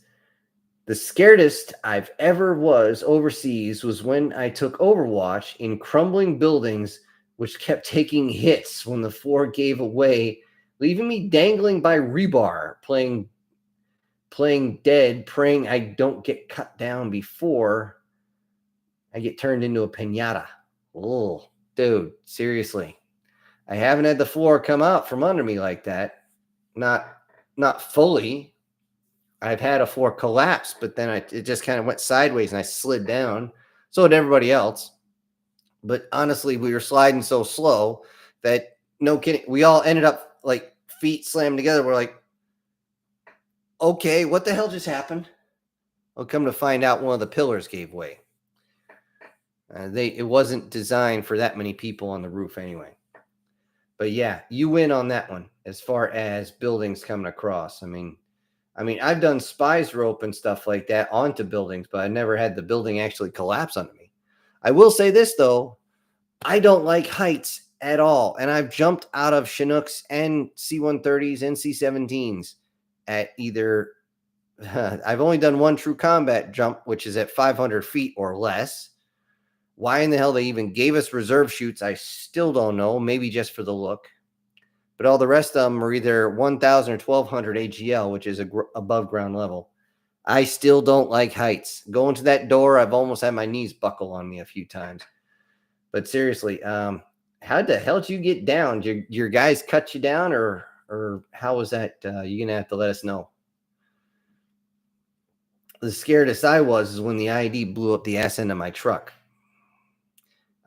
the scaredest I've ever was overseas was when I took Overwatch in crumbling buildings, which kept taking hits when the floor gave away, leaving me dangling by rebar, playing dead, praying I don't get cut down before I get turned into a piñata. Oh, dude, seriously. I haven't had the floor come out from under me like that. Not fully. I've had a floor collapse, but then it just kind of went sideways and I slid down. So did everybody else. But honestly, we were sliding so slow that no kidding, we all ended up like feet slammed together. We're like, okay, what the hell just happened? Well, come to find out, one of the pillars gave way. It wasn't designed for that many people on the roof anyway. But yeah, you win on that one as far as buildings coming across. I mean, I've done spies rope and stuff like that onto buildings, but I never had the building actually collapse under me. I will say this though, I don't like heights at all, and I've jumped out of Chinooks and C-130s and C-17s at either. I've only done one true combat jump, which is at 500 feet or less. Why in the hell they even gave us reserve chutes, I still don't know. Maybe just for the look. But all the rest of them are either 1,000 or 1,200 AGL, which is above ground level. I still don't like heights. Going to that door, I've almost had my knees buckle on me a few times. But seriously, how the hell did you get down? Did your guys cut you down, or how was that? You're going to have to let us know. The scaredest I was is when the IED blew up the ass end of my truck.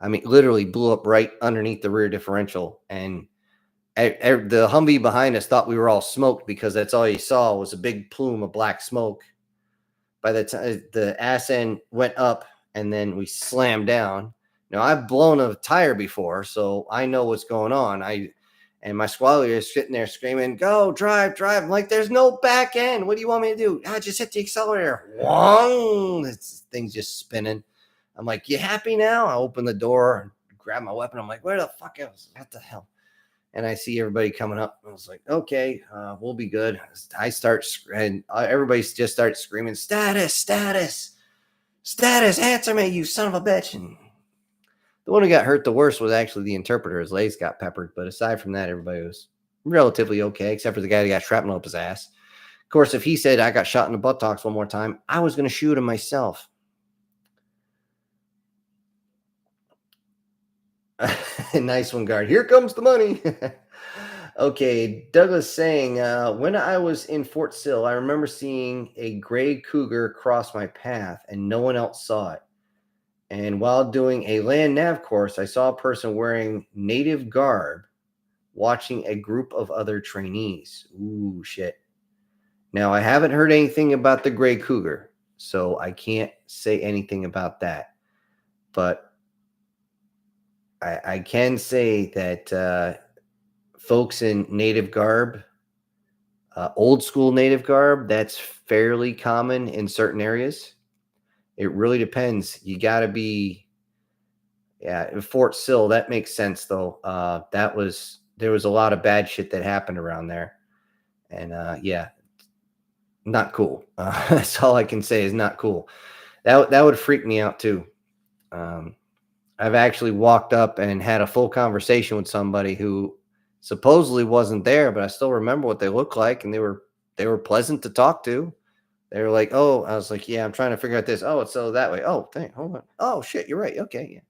I mean, literally blew up right underneath the rear differential. And the Humvee behind us thought we were all smoked because that's all you saw was a big plume of black smoke. By the time the ass end went up and then we slammed down. Now, I've blown a tire before, so I know what's going on. And my squad leader is sitting there screaming, go, drive. I'm like, there's no back end. What do you want me to do? I just hit the accelerator. Wong! This thing's just spinning. I'm like, you happy now? I open the door and grab my weapon. I'm like, where the fuck is? What the hell? And I see everybody coming up. I was like, okay, we'll be good. I start, and everybody just starts screaming, status, answer me, you son of a bitch. And the one who got hurt the worst was actually the interpreter. His legs got peppered. But aside from that, everybody was relatively okay, except for the guy that got shrapnel up his ass. Of course, if he said I got shot in the buttocks one more time, I was going to shoot him myself. Nice one, guard. Here comes the money. Okay, Douglas saying, when I was in Fort Sill, I remember seeing a gray cougar cross my path and no one else saw it. And while doing a land nav course, I saw a person wearing native garb watching a group of other trainees. Ooh, shit. Now, I haven't heard anything about the gray cougar, so I can't say anything about that. But I can say that folks in native garb, old school native garb, that's fairly common in certain areas. It really depends. You got to be, yeah, in Fort Sill, that makes sense though. There was a lot of bad shit that happened around there. And yeah, not cool. That's all I can say is not cool. That would freak me out too. Um, I've actually walked up and had a full conversation with somebody who supposedly wasn't there, but I still remember what they looked like, and they were pleasant to talk to. They were like, "Oh," I was like, "Yeah, I'm trying to figure out this. Oh, it's so that way. Oh, dang, hold on. Oh, shit, you're right. Okay,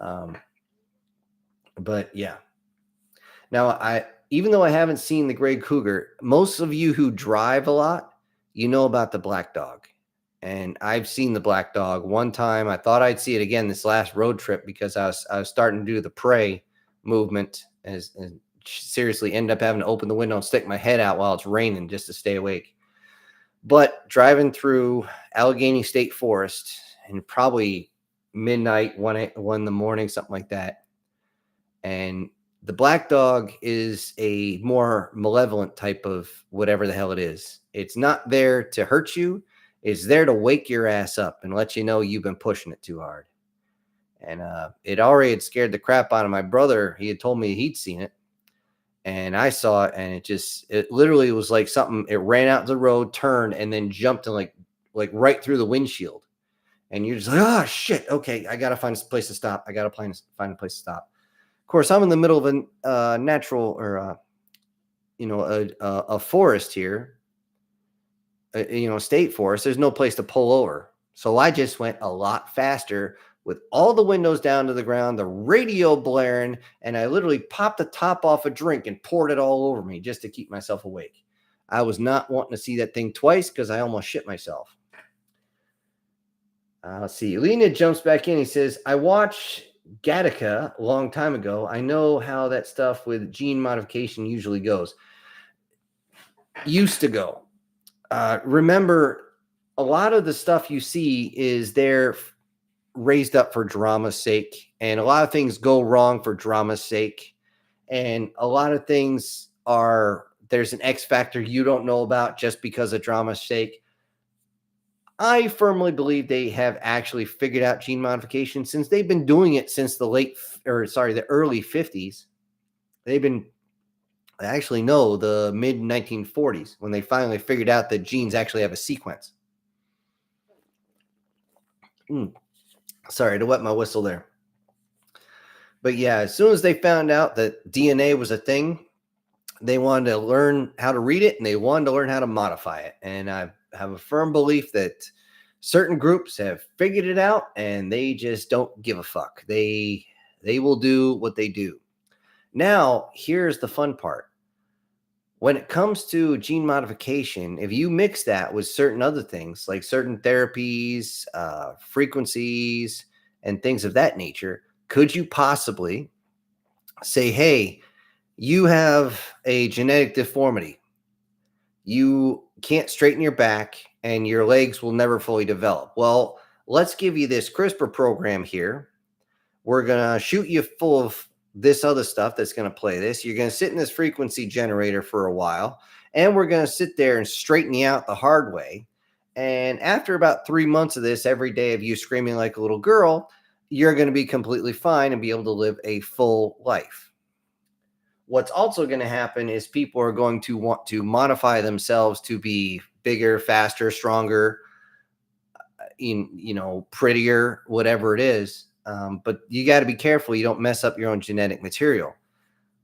yeah." But yeah. Now, I even though I haven't seen the gray cougar, most of you who drive a lot, you know about the black dog. And I've seen the black dog one time. I thought I'd see it again this last road trip because I was starting to do the pray movement and seriously end up having to open the window and stick my head out while it's raining just to stay awake. But driving through Allegheny State Forest and probably midnight, 1 in the morning, something like that. And the black dog is a more malevolent type of whatever the hell it is. It's not there to hurt you. It's there to wake your ass up and let you know you've been pushing it too hard. And it already had scared the crap out of my brother. He had told me he'd seen it. And I saw it, and it literally was like something. It ran out the road, turned, and then jumped and like right through the windshield. And you're just like, oh shit, okay, I gotta find a place to stop. I gotta find a place to stop. Of course, I'm in the middle of a natural or a forest here, state forest. There's no place to pull over, so I just went a lot faster with all the windows down to the ground, the radio blaring, and I literally popped the top off a drink and poured it all over me just to keep myself awake. I was not wanting to see that thing twice because I almost shit myself. Let's see. Lena jumps back in. He says, I watched Gattaca a long time ago. I know how that stuff with gene modification usually goes. Used to go. Remember, a lot of the stuff you see is there raised up for drama's sake, and a lot of things go wrong for drama's sake, and a lot of things there's an X factor you don't know about just because of drama's sake. I firmly believe they have actually figured out gene modification since they've been doing it since the early 50s. The mid 1940s when they finally figured out that genes actually have a sequence. Sorry to wet my whistle there. But yeah, as soon as they found out that DNA was a thing, they wanted to learn how to read it and they wanted to learn how to modify it. And I have a firm belief that certain groups have figured it out and they just don't give a fuck. They will do what they do. Now, here's the fun part. When it comes to gene modification, if you mix that with certain other things like certain therapies, frequencies, and things of that nature, could you possibly say, hey, you have a genetic deformity. You can't straighten your back and your legs will never fully develop. Well, let's give you this CRISPR program here. We're going to shoot you full of this other stuff that's going to play this. You're going to sit in this frequency generator for a while, and we're going to sit there and straighten you out the hard way. And after about 3 months of this, every day of you screaming like a little girl, you're going to be completely fine and be able to live a full life. What's also going to happen is people are going to want to modify themselves to be bigger, faster, stronger, prettier, whatever it is. But you got to be careful you don't mess up your own genetic material.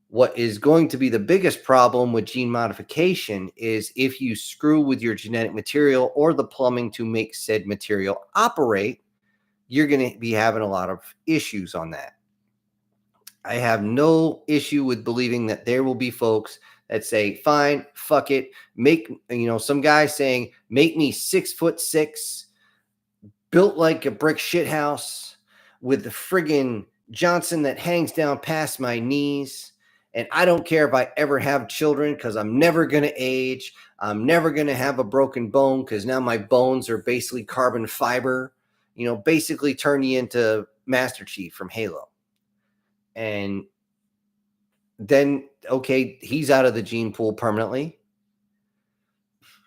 What is going to be the biggest problem with gene modification is if you screw with your genetic material or the plumbing to make said material operate, you're going to be having a lot of issues on that. I have no issue with believing that there will be folks that say, fine, fuck it. Make, some guy saying, make me 6'6", built like a brick shithouse with the friggin' Johnson that hangs down past my knees. And I don't care if I ever have children because I'm never going to age. I'm never going to have a broken bone because now my bones are basically carbon fiber. Basically turn you into Master Chief from Halo. And then, okay, he's out of the gene pool permanently.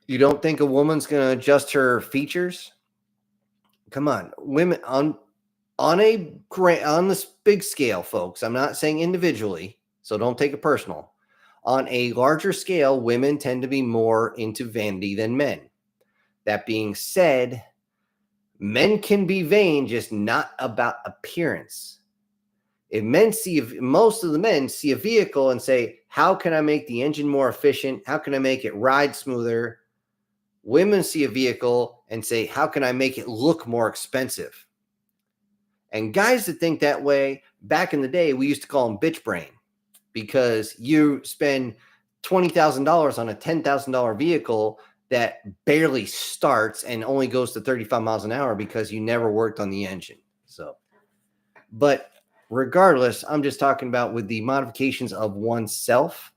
You don't think a woman's going to adjust her features? Come on, women on this big scale, folks. I'm not saying individually, so don't take it personal. On a larger scale, women tend to be more into vanity than men. That being said, men can be vain, just not about appearance. If most of the men see a vehicle and say, how can I make the engine more efficient? How can I make it ride smoother? Women see a vehicle and say, how can I make it look more expensive? And guys that think that way, back in the day, we used to call them bitch brain, because you spend $20,000 on a $10,000 vehicle that barely starts and only goes to 35 miles an hour because you never worked on the engine. But regardless, I'm just talking about with the modifications of oneself.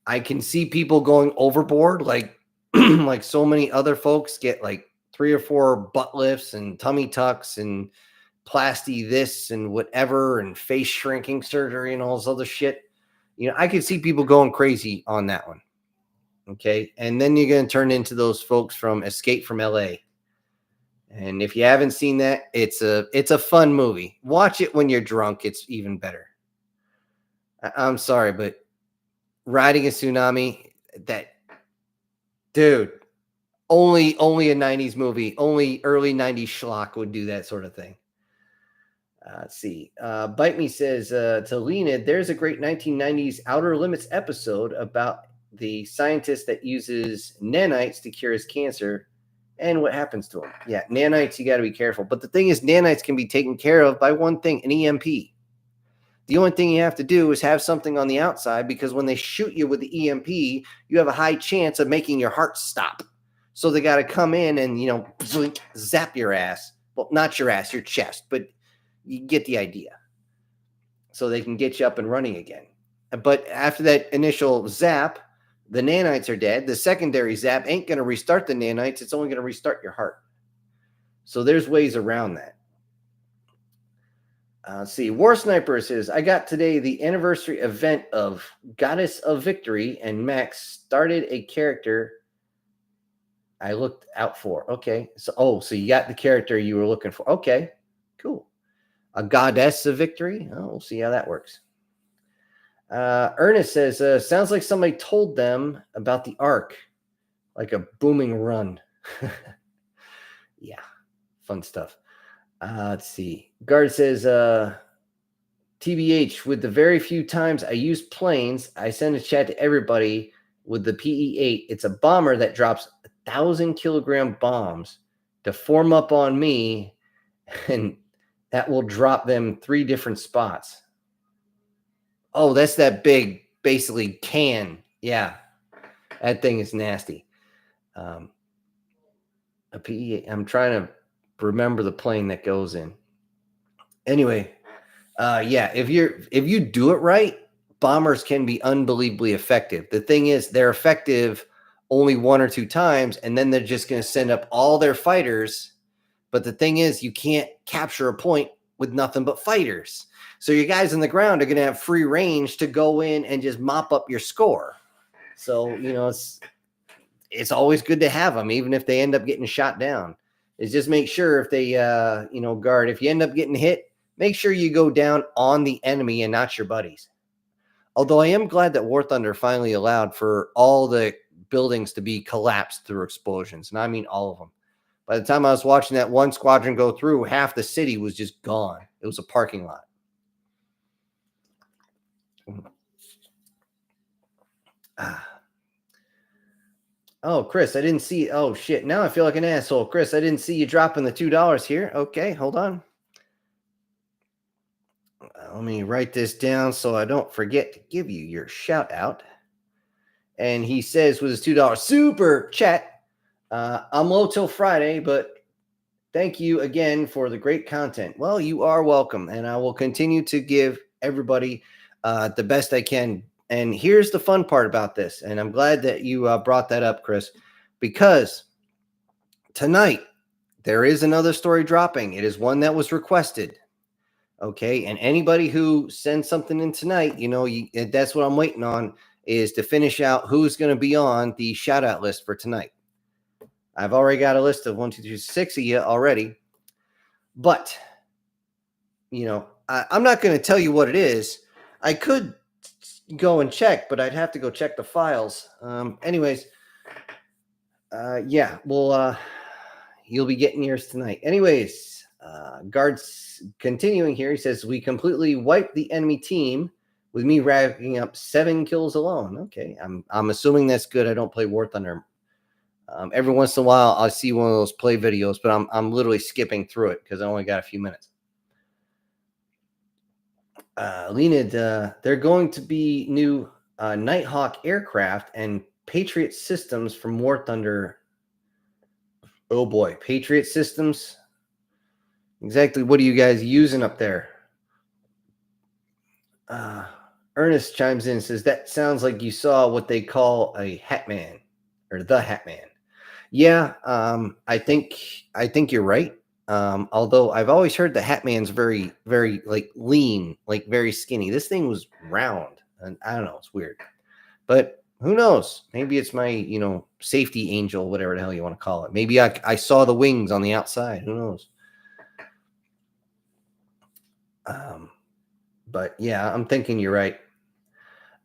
I can see people going overboard, like like so many other folks get like 3 or 4 butt lifts and tummy tucks and plasty this and whatever and face shrinking surgery and all this other shit. I could see people going crazy on that one. Okay. And then you're going to turn into those folks from Escape from LA. And if you haven't seen that, it's a fun movie. Watch it when you're drunk. It's even better. I'm sorry, but Riding a Tsunami, that dude, only a 90s movie, only early 90s schlock would do that sort of thing. Let's see. Bite Me says, to Leonid, there's a great 1990s Outer Limits episode about the scientist that uses nanites to cure his cancer and what happens to him. Yeah, nanites, you got to be careful. But the thing is, nanites can be taken care of by one thing, an EMP. The only thing you have to do is have something on the outside, because when they shoot you with the EMP, you have a high chance of making your heart stop. So they got to come in and, zap your ass. Well, not your ass, your chest, but you get the idea. So they can get you up and running again. But after that initial zap, the nanites are dead. The secondary zap ain't going to restart the nanites. It's only going to restart your heart. So there's ways around that. See, War Sniper says, I got today the anniversary event of Goddess of Victory, and Max started a character I looked out for. Okay. So you got the character you were looking for. Okay, cool. A Goddess of Victory. Oh, we'll see how that works. Ernest says, sounds like somebody told them about the Ark, like a booming run. Yeah, fun stuff. Let's see. Guard says, TBH, with the very few times I use planes, I send a chat to everybody with the PE-8. It's a bomber that drops 1,000-kilogram bombs to form up on me, and that will drop them 3 different spots. Oh, that's that big, basically, can. Yeah, that thing is nasty. A PE-8. I'm trying to remember the plane that goes in. Anyway, yeah, if you do it right, bombers can be unbelievably effective. The thing is, they're effective only 1 or 2 times, and then they're just going to send up all their fighters. But the thing is, you can't capture a point with nothing but fighters. So your guys on the ground are going to have free range to go in and just mop up your score. So, it's always good to have them, even if they end up getting shot down. Is just make sure if they, guard, if you end up getting hit, make sure you go down on the enemy and not your buddies. Although I am glad that War Thunder finally allowed for all the buildings to be collapsed through explosions. And I mean all of them. By the time I was watching that one squadron go through, half the city was just gone. It was a parking lot. Oh, Chris, I didn't see. Oh, shit. Now I feel like an asshole. Chris, I didn't see you dropping the $2 here. Okay, hold on. Let me write this down so I don't forget to give you your shout out. And he says with his $2 super chat, I'm low till Friday, but thank you again for the great content. Well, you are welcome, and I will continue to give everybody the best I can. And here's the fun part about this, and I'm glad that you brought that up, Chris, because tonight there is another story dropping. It is one that was requested. Okay, and anybody who sends something in tonight, that's what I'm waiting on, is to finish out who's going to be on the shout out list for tonight. I've already got a list of 1, 2, 3, 6 of you already, but I'm not going to tell you what it is. I could go and check, but I'd have to go check the files. Anyways, you'll be getting yours tonight. Anyways, guards continuing here. He says, we completely wiped the enemy team with me racking up 7 kills alone. Okay, I'm assuming that's good. I don't play War Thunder. Every once in a while, I'll see one of those play videos, but I'm literally skipping through it because I only got a few minutes. Leonid, they're going to be new Nighthawk aircraft and Patriot systems from War Thunder. Oh boy, Patriot systems. Exactly what are you guys using up there? Ernest chimes in and says, that sounds like you saw what they call a Hatman or the Hatman. Yeah, I think you're right. Although I've always heard the Hatman's very, very like lean, like very skinny. This thing was round, and I don't know, it's weird. But who knows? Maybe it's my, safety angel, whatever the hell you want to call it. Maybe I saw the wings on the outside. Who knows? But yeah, I'm thinking you're right.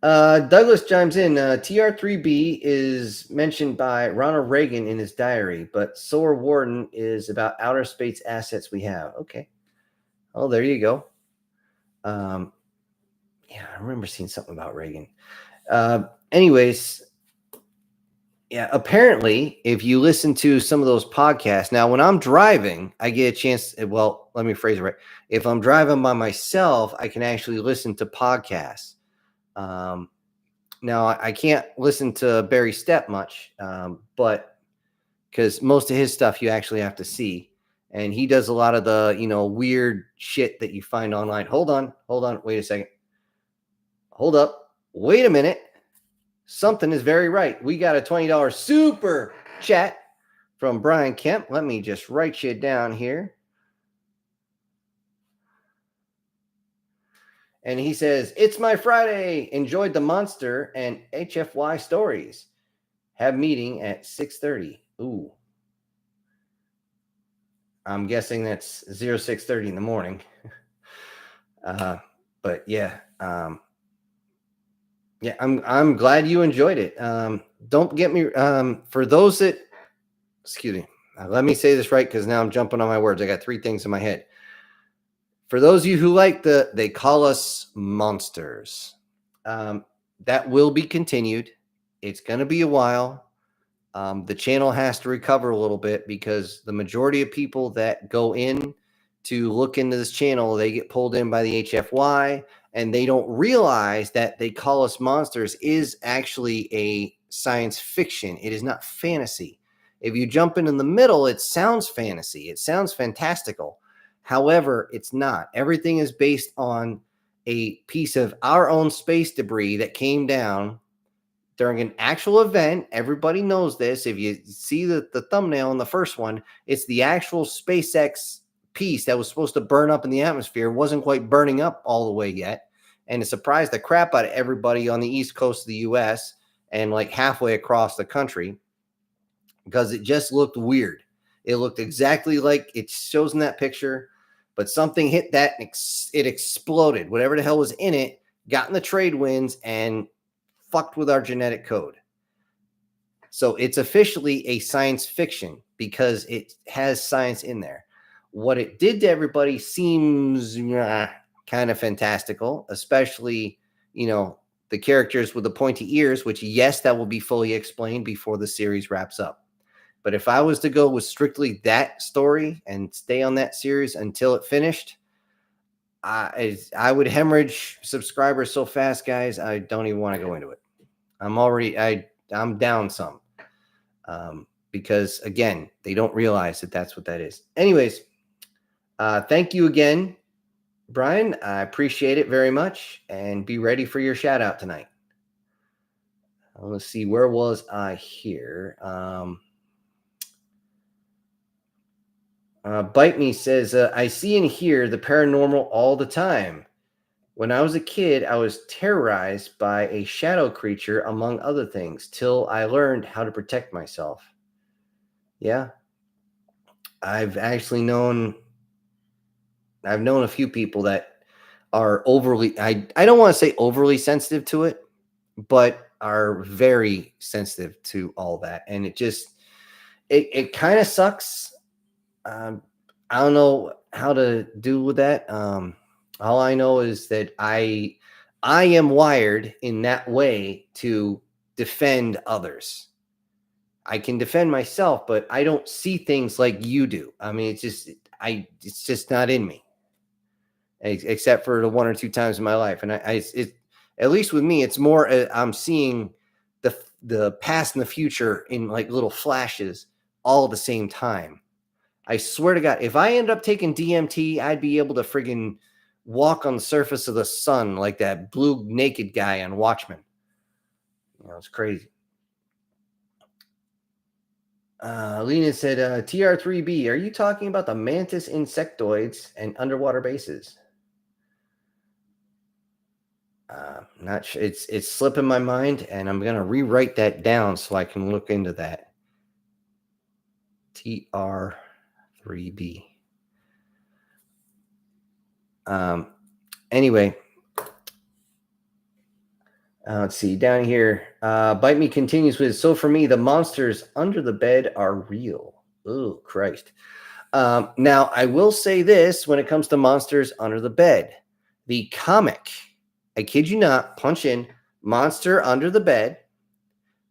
Douglas chimes in. TR3B is mentioned by Ronald Reagan in his diary, but Solar Warden is about outer space assets we have. Okay. Oh, there you go. Yeah, I remember seeing something about Reagan. Anyways, yeah, apparently, if you listen to some of those podcasts, now when I'm driving, I get a chance. Well, let me phrase it right. If I'm driving by myself, I can actually listen to podcasts. Now I can't listen to Barry Stepp much, but because most of his stuff you actually have to see, and he does a lot of the weird shit that you find online. Hold on, wait a second. Hold up, wait a minute. Something is very right. We got a $20 super chat from Brian Kemp. Let me just write you down here. And he says, it's my Friday. Enjoyed the monster and HFY stories. Have meeting at 6:30. Ooh. I'm guessing that's 06:30 in the morning. But yeah. Yeah, I'm glad you enjoyed it. Don't get me for those that excuse me. Let me say this right because now I'm jumping on my words. I got 3 things in my head. For those of you who like they call us monsters. That will be continued. It's going to be a while. The channel has to recover a little bit because the majority of people that go in to look into this channel, they get pulled in by the HFY, and they don't realize that They Call Us Monsters is actually a science fiction. It is not fantasy. If you jump in the middle, it sounds fantasy. It sounds fantastical. However, it's not. Everything is based on a piece of our own space debris that came down during an actual event. Everybody knows this. If you see the thumbnail in the first one, it's the actual SpaceX piece that was supposed to burn up in the atmosphere. It wasn't quite burning up all the way yet. And it surprised the crap out of everybody on the East Coast of the US and like halfway across the country because it just looked weird. It looked exactly like it shows in that picture, but something hit that and it exploded. Whatever the hell was in it got in the trade winds and fucked with our genetic code. So it's officially a science fiction because it has science in there. What it did to everybody seems kind of fantastical, especially, the characters with the pointy ears, which, yes, that will be fully explained before the series wraps up. But if I was to go with strictly that story and stay on that series until it finished, I would hemorrhage subscribers so fast, guys. I don't even want to go into it. I'm down some. Because again, they don't realize that that's what that is. Anyways, thank you again, Brian. I appreciate it very much, and be ready for your shout out tonight. Let's see, where was I here? Bite Me says, I see and hear the paranormal all the time. When I was a kid, I was terrorized by a shadow creature, among other things, till I learned how to protect myself. Yeah. I've known a few people that are overly, I don't want to say overly sensitive to it, but are very sensitive to all that. And it kind of sucks. I don't know how to deal with that. All I know is that I am wired in that way to defend others. I can defend myself, but I don't see things like you do. I mean, it's just not in me, except for the one or two times in my life. And at least with me, it's more I'm seeing the past and the future in like little flashes all at the same time. I swear to God, if I end up taking DMT, I'd be able to friggin' walk on the surface of the sun like that blue naked guy on Watchmen. It's crazy. Lena said, TR3B, are you talking about the mantis insectoids and underwater bases? Not sure. It's slipping my mind, and I'm gonna rewrite that down so I can look into that. TR3B. Anyway, let's see down here. Bite Me continues with, so for me, the monsters under the bed are real. Oh, Christ. Now, I will say this when it comes to monsters under the bed. The comic, I kid you not, punch in Monster Under the Bed.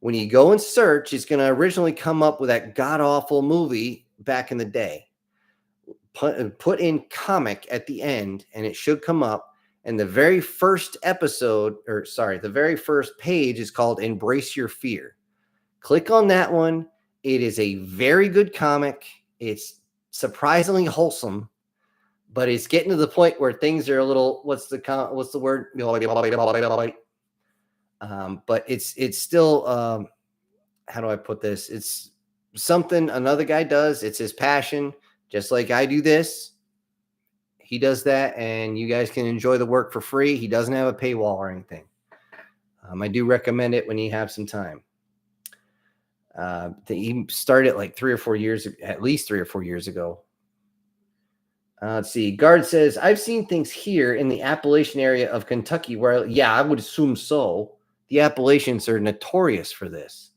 When you go and search, it's going to originally come up with that god-awful movie back in the day. Put in comic at the end, and it should come up. And the very first the very first page is called Embrace Your Fear. Click on that one. It is a very good comic. It's surprisingly wholesome, but it's getting to the point where things are a little, what's the word? But it's still, how do I put this? It's something another guy does. It's his passion. Just like I do this, he does that, and you guys can enjoy the work for free. He doesn't have a paywall or anything. I do recommend it when you have some time. He started like at least 3 or 4 years ago. Let's see. Guard says, I've seen things here in the Appalachian area of Kentucky where, yeah, I would assume so. The Appalachians are notorious for this.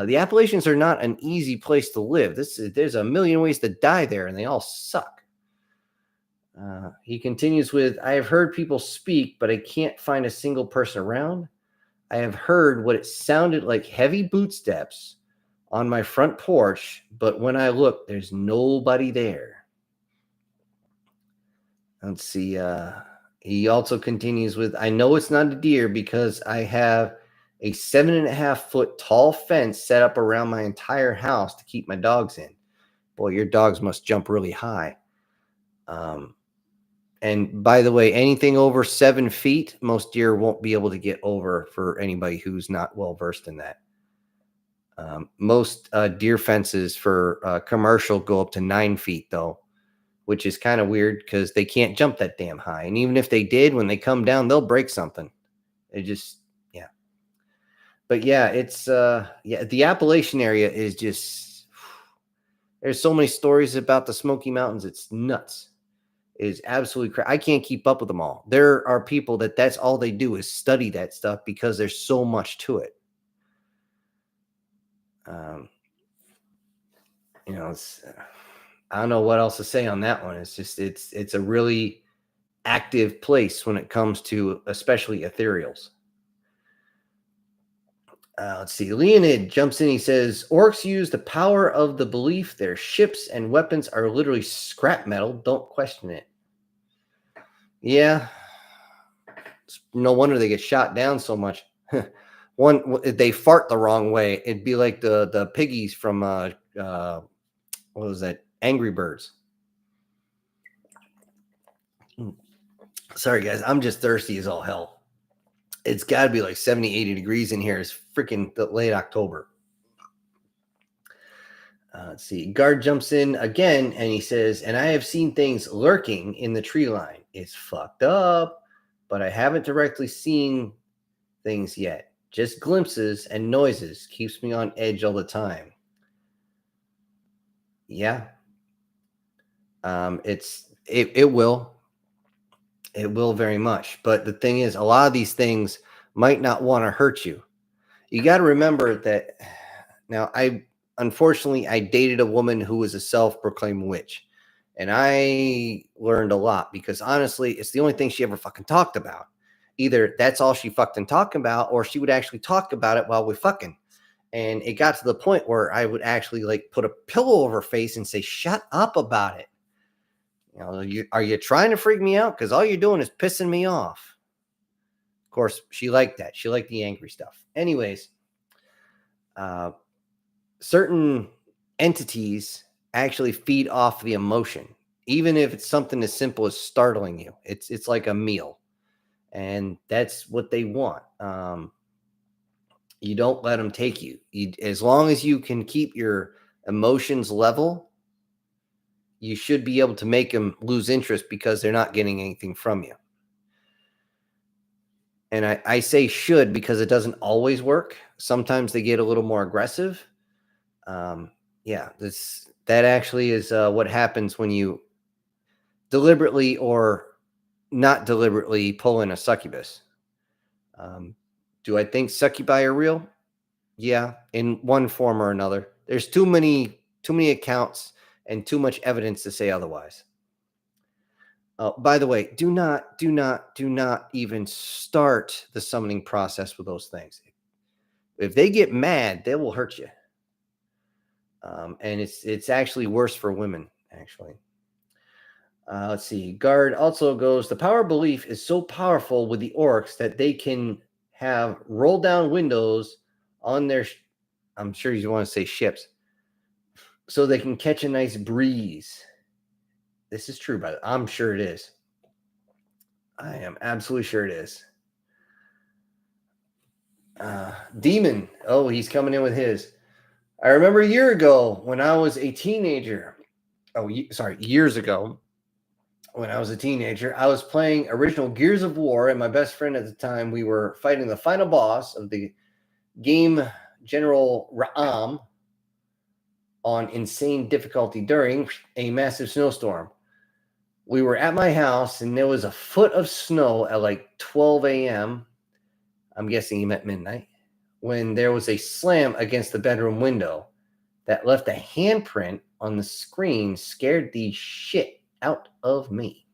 The Appalachians are not an easy place to live. There's a million ways to die there, and they all suck. He continues with, I have heard people speak, but I can't find a single person around. I have heard what it sounded like heavy bootsteps on my front porch, but when I look, there's nobody there. Let's see. He also continues with, I know it's not a deer because I have a 7.5-foot tall fence set up around my entire house to keep my dogs in. Boy, your dogs must jump really high. And by the way, anything over 7 feet, most deer won't be able to get over for anybody who's not well versed in that. Most deer fences for commercial go up to 9 feet, though, which is kind of weird because they can't jump that damn high. And even if they did, when they come down, they'll break something. It just, yeah. But yeah, it's, the Appalachian area is just, there's so many stories about the Smoky Mountains. It's nuts. It is absolutely crazy. I can't keep up with them all. There are people that's all they do is study that stuff because there's so much to it. I don't know what else to say on that one. It's just, it's a really active place when it comes to especially ethereals. Let's see. Leonid jumps in. He says, orcs use the power of the belief their ships and weapons are literally scrap metal. Don't question it. Yeah. No wonder they get shot down so much. One, they fart the wrong way. It'd be like the piggies from what was that? Angry Birds. Sorry guys, I'm just thirsty as all hell. It's got to be like 70, 80 degrees in here. It's freaking late October. Let's see. Guard jumps in again and he says, and I have seen things lurking in the tree line. It's fucked up, but I haven't directly seen things yet. Just glimpses and noises. Keeps me on edge all the time. Yeah. It will. It will very much. But the thing is, a lot of these things might not want to hurt you. You got to remember that now unfortunately I dated a woman who was a self-proclaimed witch. And I learned a lot because honestly, it's the only thing she ever fucking talked about. Either that's all she fucking talked about, or she would actually talk about it while we fucking. And it got to the point where I would actually like put a pillow over her face and say, "Shut up about it." You know, are you trying to freak me out? Because all you're doing is pissing me off. Of course, she liked that. She liked the angry stuff. Anyways, certain entities actually feed off the emotion, even if it's something as simple as startling you. It's like a meal, and that's what they want. You don't let them take you. As long as you can keep your emotions level, you should be able to make them lose interest because they're not getting anything from you. And I say should because it doesn't always work. Sometimes they get a little more aggressive. Yeah, that actually is what happens when you deliberately or not deliberately pull in a succubus. Do I think succubi are real? Yeah, in one form or another. There's too many accounts and too much evidence to say otherwise. By the way, do not even start the summoning process with those things. If they get mad, they will hurt you. And it's actually worse for women, actually. Let's see. Guard also goes, the power of belief is so powerful with the orcs that they can have roll down windows on their, I'm sure you want to say ships, so they can catch a nice breeze. This is true, but I'm sure it is. I am absolutely sure it is. Demon. Oh, he's coming in with his. I remember a year ago when I was a teenager. Years ago when I was a teenager, I was playing original Gears of War, and my best friend at the time, we were fighting the final boss of the game, General Ra'am, on insane difficulty during a massive snowstorm. We were at my house, and there was a foot of snow at like 12 a.m. I'm guessing he meant midnight, when there was a slam against the bedroom window that left a handprint on the screen. Scared the shit out of me.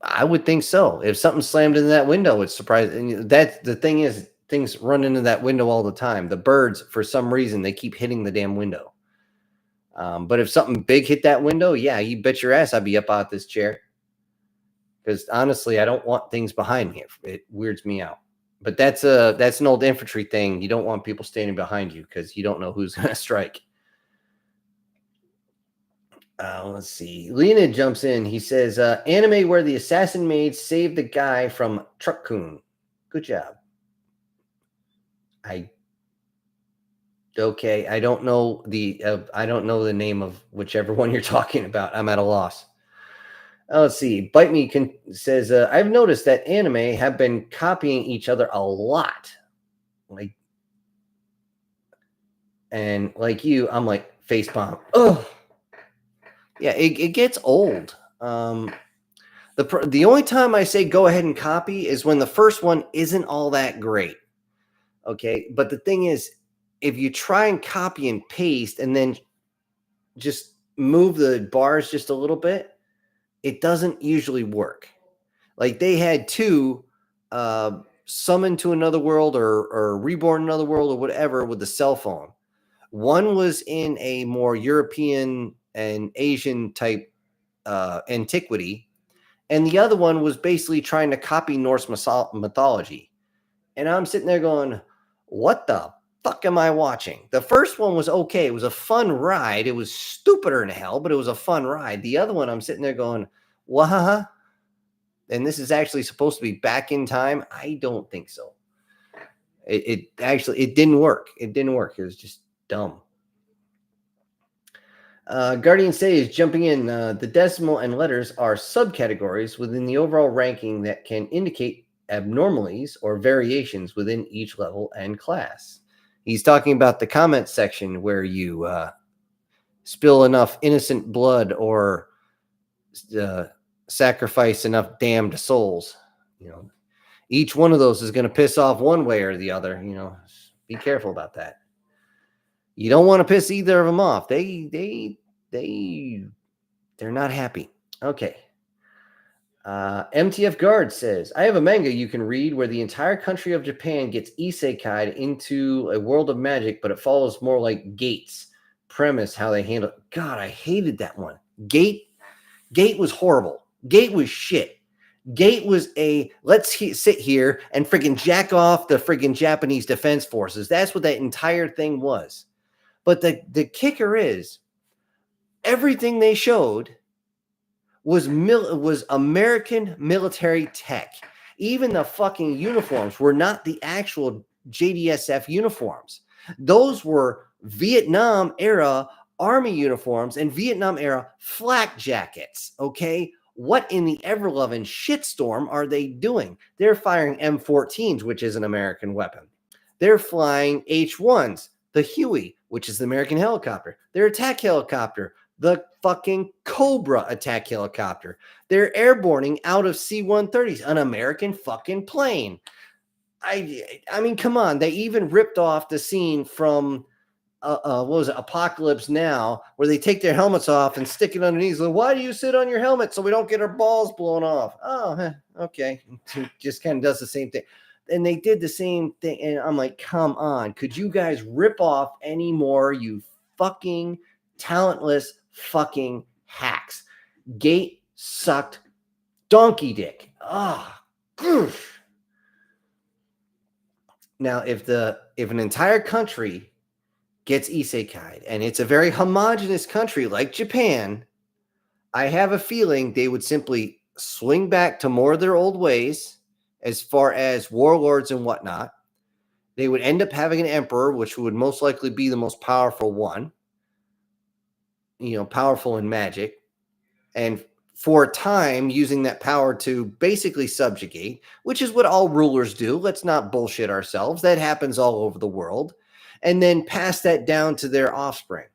I would think so. If something slammed into that window, it's surprising. That's the thing is, things run into that window all the time. The birds, for some reason, they keep hitting the damn window. But if something big hit that window, yeah, you bet your ass I'd be up out this chair. Because honestly, I don't want things behind me. It weirds me out. But that's an old infantry thing. You don't want people standing behind you because you don't know who's going to strike. Let's see. Leonid jumps in. He says, anime where the assassin maid saved the guy from Truck-kun. Good job. Okay. I don't know the name of whichever one you're talking about. I'm at a loss. Let's see. Bite Me says, I've noticed that anime have been copying each other a lot. And like you, I'm like, facepalm. Oh, yeah, it gets old. The only time I say go ahead and copy is when the first one isn't all that great. Okay, but the thing is, if you try and copy and paste and then just move the bars just a little bit, it doesn't usually work. Like they had two summon to another world or reborn another world or whatever with the cell phone. One was in a more European and Asian type antiquity, and the other one was basically trying to copy Norse mythology. And I'm sitting there going, what the fuck am I watching? The first one was okay. It was a fun ride. It was stupider than hell, but it was a fun ride. The other one, I'm sitting there going, what? And this is actually supposed to be back in time? I don't think so. It didn't work. It didn't work. It was just dumb. Guardian Say is jumping in. The decimal and letters are subcategories within the overall ranking that can indicate abnormalities or variations within each level and class. He's talking about the comment section where you spill enough innocent blood or sacrifice enough damned souls. You know, each one of those is going to piss off one way or the other. You know, be careful about that. You don't want to piss either of them off. They're not happy. Okay. MTF Guard says, I have a manga you can read where the entire country of Japan gets isekai'd into a world of magic, but it follows more like Gates premise, how they handle it. God, I hated that one. Gate was horrible. Gate was shit. Gate was let's sit here and friggin' jack off the friggin' Japanese Defense Forces. That's what that entire thing was. But the kicker is, everything they showed was American military tech. Even the fucking uniforms were not the actual JDSF uniforms. Those were Vietnam era Army uniforms and Vietnam era flak jackets. Okay, what in the ever-loving shitstorm are they doing? They're firing M14s, which is an American weapon. They're flying H1s, the Huey, which is the American helicopter. Their attack helicopter, the fucking Cobra attack helicopter. They're airborning out of C-130s, an American fucking plane. I mean, come on. They even ripped off the scene from what was it, Apocalypse Now, where they take their helmets off and stick it underneath. Like, why do you sit on your helmet so we don't get our balls blown off? Oh, okay. Just kind of does the same thing. And they did the same thing. And I'm like, come on. Could you guys rip off any more, you fucking talentless fucking hacks? Gate sucked donkey dick. Now, if an entire country gets isekai'd and it's a very homogenous country like Japan, I have a feeling they would simply swing back to more of their old ways as far as warlords and whatnot. They would end up having an emperor, which would most likely be the most powerful one, powerful in magic, and for a time using that power to basically subjugate, which is what all rulers do. Let's not bullshit ourselves. That happens all over the world. And then pass that down to their offspring.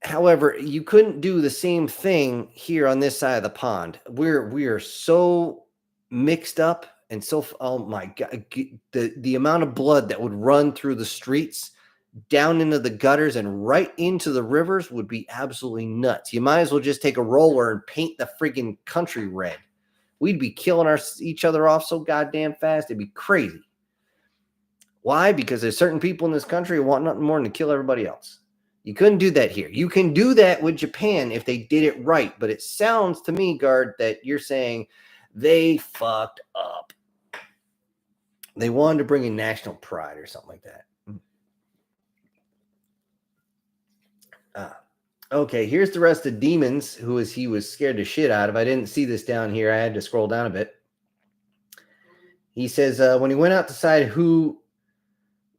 However, you couldn't do the same thing here on this side of the pond. We are so mixed up and so, oh my God, the amount of blood that would run through the streets, down into the gutters and right into the rivers would be absolutely nuts. You might as well just take a roller and paint the friggin' country red. We'd be killing each other off so goddamn fast. It'd be crazy. Why? Because there's certain people in this country who want nothing more than to kill everybody else. You couldn't do that here. You can do that with Japan if they did it right. But it sounds to me, Guard, that you're saying they fucked up. They wanted to bring in national pride or something like that. Okay, here's the rest of Demons, he was scared to shit out of. I didn't see this down here. I had to scroll down a bit. He says, when he went out to decide who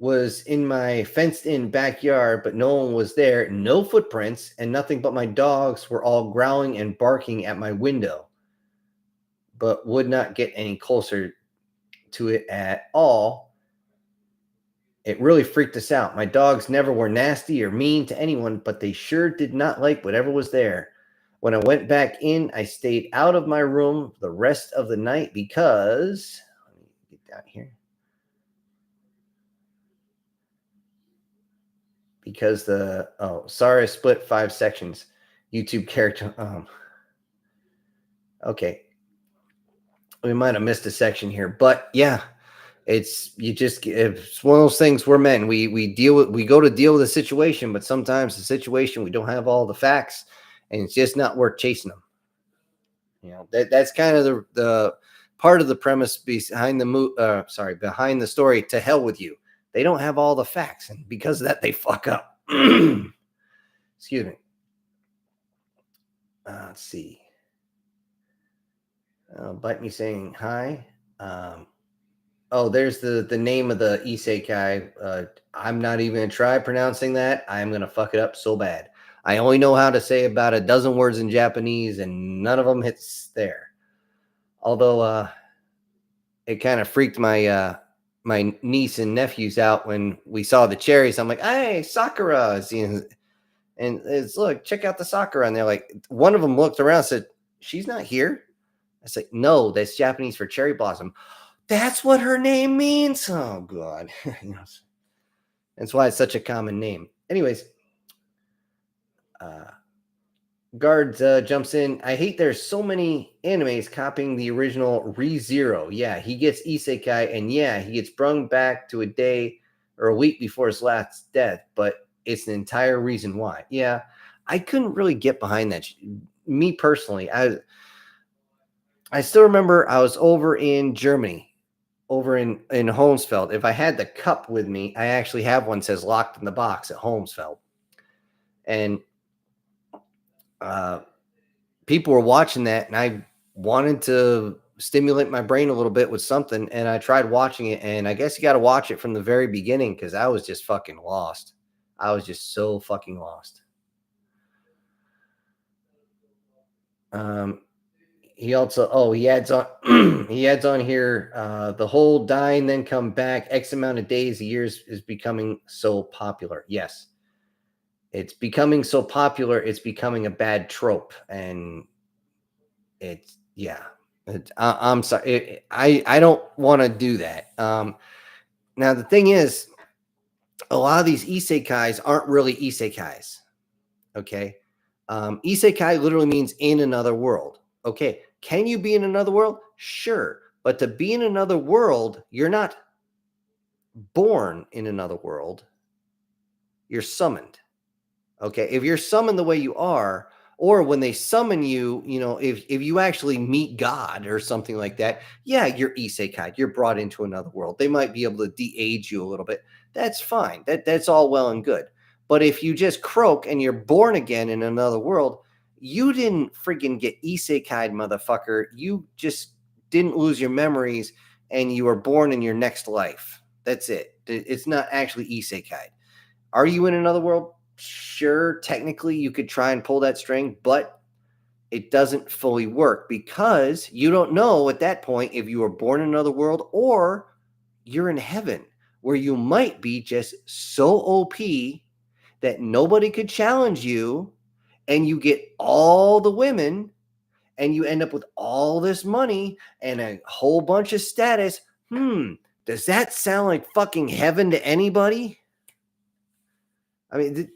was in my fenced-in backyard, but no one was there, no footprints, and nothing but my dogs were all growling and barking at my window, but would not get any closer to it at all. It really freaked us out. My dogs never were nasty or mean to anyone, but they sure did not like whatever was there. When I went back in, I stayed out of my room the rest of the night because, let me get down here. Because sorry, I split 5 sections. YouTube character. Okay. We might have missed a section here, but yeah. It's one of those things. We're men. We go to deal with a situation, but sometimes the situation we don't have all the facts, and it's just not worth chasing them. You know, that's kind of the part of the premise behind behind the story. To hell with you. They don't have all the facts, and because of that, they fuck up. Excuse me. Let's see. Bite me saying hi. There's the name of the isekai. I'm not even gonna try pronouncing that. I'm gonna fuck it up so bad. I only know how to say about a dozen words in Japanese, and none of them hits there. Although it kind of freaked my my niece and nephews out when we saw the cherries. I'm like, hey, Sakura, and it's look, check out the Sakura, and they're like, one of them looked around and said, she's not here. I said, no, that's Japanese for cherry blossom. That's what her name means. Oh God. That's why it's such a common name. Anyways, Guards jumps in. I hate there's so many animes copying the original ReZero. Yeah, he gets isekai, and yeah, he gets brung back to a day or a week before his last death, but it's an entire reason why. Yeah, I couldn't really get behind that. Me personally, I still remember I was over in Germany, over in Holmesfeld. If I had the cup with me, I actually have one says locked in the box at Holmesfeld. And people were watching that, and I wanted to stimulate my brain a little bit with something, and I tried watching it, and I guess you got to watch it from the very beginning because I was just fucking lost. I was just so fucking lost. He also he adds on he adds on here the whole die and then come back X amount of days, years is becoming so popular. Yes. It's becoming so popular, it's becoming a bad trope, and it's yeah. I'm sorry. I don't want to do that. Now the thing is, a lot of these isekais aren't really isekais. Okay, isekai literally means in another world. Okay, can you be in another world? Sure, but to be in another world, you're not born in another world. You're summoned. Okay, if you're summoned the way you are, or when they summon you, you know, if you actually meet God or something like that, yeah, you're isekai. You're brought into another world. They might be able to de-age you a little bit. That's fine. That's all well and good. But if you just croak and you're born again in another world, you didn't freaking get isekai, motherfucker. You just didn't lose your memories, and you were born in your next life. That's it. It's not actually isekai. Are you in another world? Sure, technically you could try and pull that string, but it doesn't fully work because you don't know at that point if you were born in another world or you're in heaven, where you might be just so OP that nobody could challenge you, and you get all the women, and you end up with all this money and a whole bunch of status. Does that sound like fucking heaven to anybody? I mean,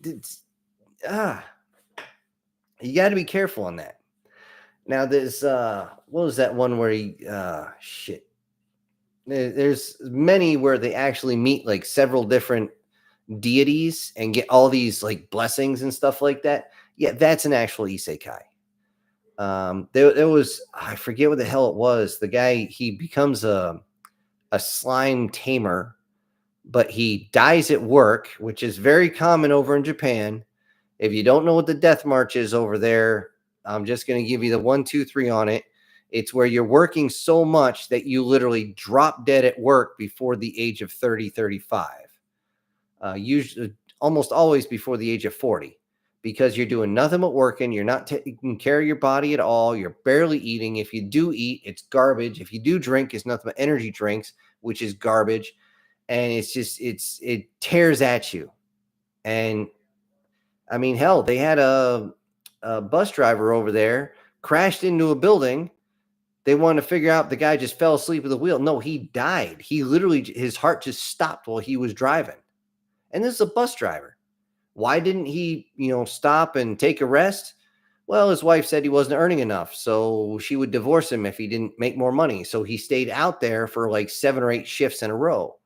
you got to be careful on that. Now, there's what was that one where he shit? There's many where they actually meet like several different deities and get all these like blessings and stuff like that. Yeah, that's an actual isekai. There was, I forget what the hell it was. The guy, he becomes a slime tamer, but he dies at work, which is very common over in Japan. If you don't know what the death march is over there, I'm just going to give you the 1, 2, 3 on it. It's where you're working so much that you literally drop dead at work before the age of 30, 35. Usually, almost always before the age of 40, because you're doing nothing but working. You're not taking care of your body at all. You're barely eating. If you do eat, it's garbage. If you do drink, it's nothing but energy drinks, which is garbage. And it's just, it tears at you. And I mean, hell, they had a bus driver over there crashed into a building. They wanted to figure out the guy just fell asleep at the wheel. No, he died. He literally, his heart just stopped while he was driving. And this is a bus driver. Why didn't he, stop and take a rest? Well, his wife said he wasn't earning enough, so she would divorce him if he didn't make more money. So he stayed out there for like 7 or 8 shifts in a row.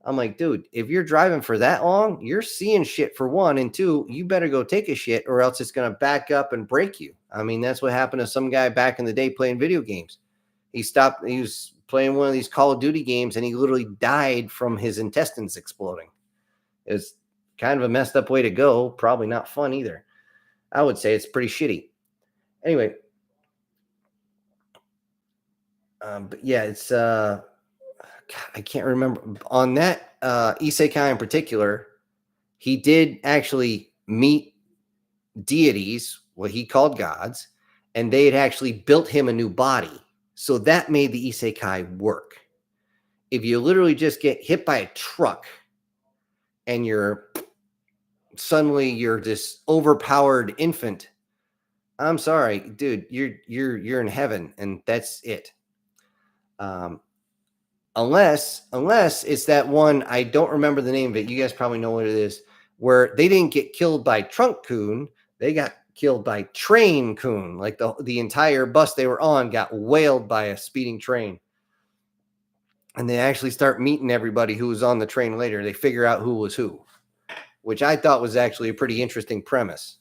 I'm like, dude, if you're driving for that long, you're seeing shit for one, and two, you better go take a shit or else it's going to back up and break you. I mean, that's what happened to some guy back in the day playing video games. He was playing one of these Call of Duty games and he literally died from his intestines exploding. It's kind of a messed up way to go. Probably not fun either. I would say it's pretty shitty. Anyway, but yeah, it's God, I can't remember on that isekai in particular. He did actually meet deities, what he called gods, and they had actually built him a new body. So that made the isekai work. If you literally just get hit by a truck and you're this overpowered infant, I'm sorry, dude, you're in heaven and that's it. Unless it's that one, I don't remember the name of it. You guys probably know what it is, where they didn't get killed by Trunk Coon, they got killed by Train Coon. Like the entire bus they were on got whaled by a speeding train. And they actually start meeting everybody who was on the train later. They figure out who was who, which I thought was actually a pretty interesting premise.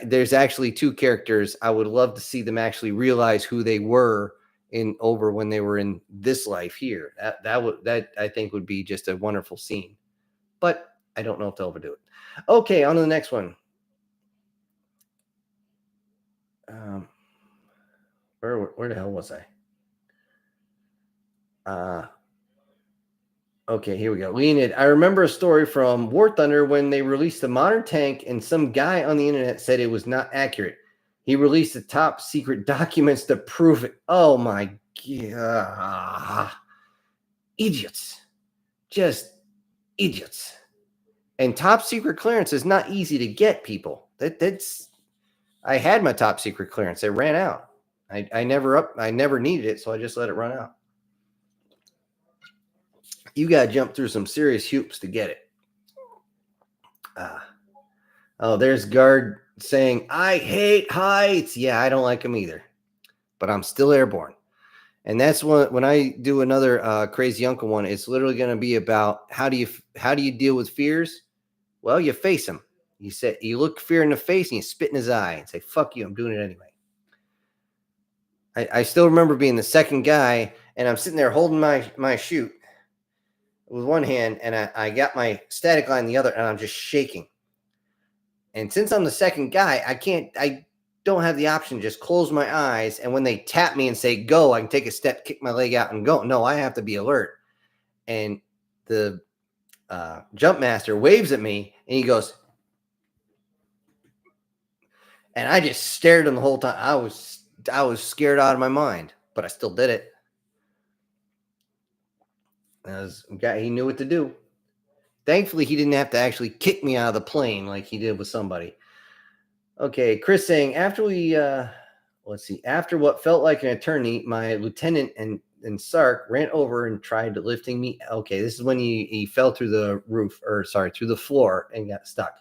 There's actually two characters. I would love to see them actually realize who they were when they were in this life here. That I think would be just a wonderful scene. But I don't know if they'll overdo it. Okay, on to the next one. Where the hell was I? Okay, here we go. Leonid, I remember a story from War Thunder when they released a modern tank and some guy on the internet said it was not accurate. He released the top secret documents to prove it. Oh my God. Idiots. Just idiots. And top secret clearance is not easy to get, people. I had my top secret clearance. It ran out. I never needed it, so I just let it run out. You got to jump through some serious hoops to get it. Oh, there's Guard saying, I hate heights. Yeah, I don't like them either, but I'm still airborne. And that's when I do another Crazy Uncle one, it's literally going to be about how do you deal with fears? Well, you face them. You look fear in the face and you spit in his eye and say, fuck you, I'm doing it anyway. I still remember being the second guy and I'm sitting there holding my chute with one hand and I got my static line in the other and I'm just shaking. And since I'm the second guy, I don't have the option to just close my eyes. And when they tap me and say, go, I can take a step, kick my leg out and go. No, I have to be alert. And the jump master waves at me and he goes, and I just stared him the whole time. I was scared out of my mind, but I still did it. He knew what to do. Thankfully, he didn't have to actually kick me out of the plane like he did with somebody. Okay, Chris saying, after what felt like an eternity, my lieutenant and Sark ran over and tried lifting me. Okay, this is when he fell through the through the floor and got stuck.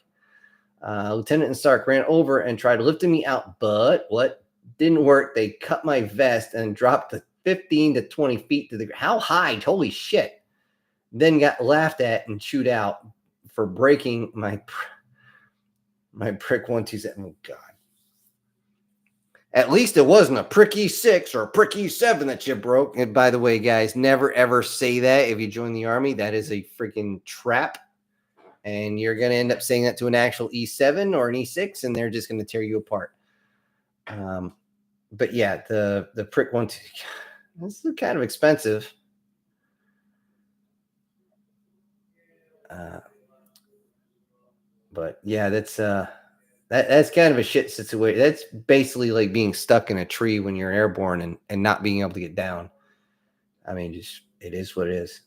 Lieutenant and Sark ran over and tried lifting me out, but what didn't work? They cut my vest and dropped to 15 to 20 feet to the ground. How high? Holy shit. Then got laughed at and chewed out for breaking my prick 127. Oh, God. At least it wasn't a prick E6 or a prick E7 that you broke. And by the way, guys, never ever say that if you join the Army. That is a freaking trap. And you're going to end up saying that to an actual E7 or an E6, and they're just going to tear you apart. But yeah, the prick 127. This is kind of expensive. But yeah, that's kind of a shit situation. That's basically like being stuck in a tree when you're airborne and not being able to get down. I mean, just it is what it is.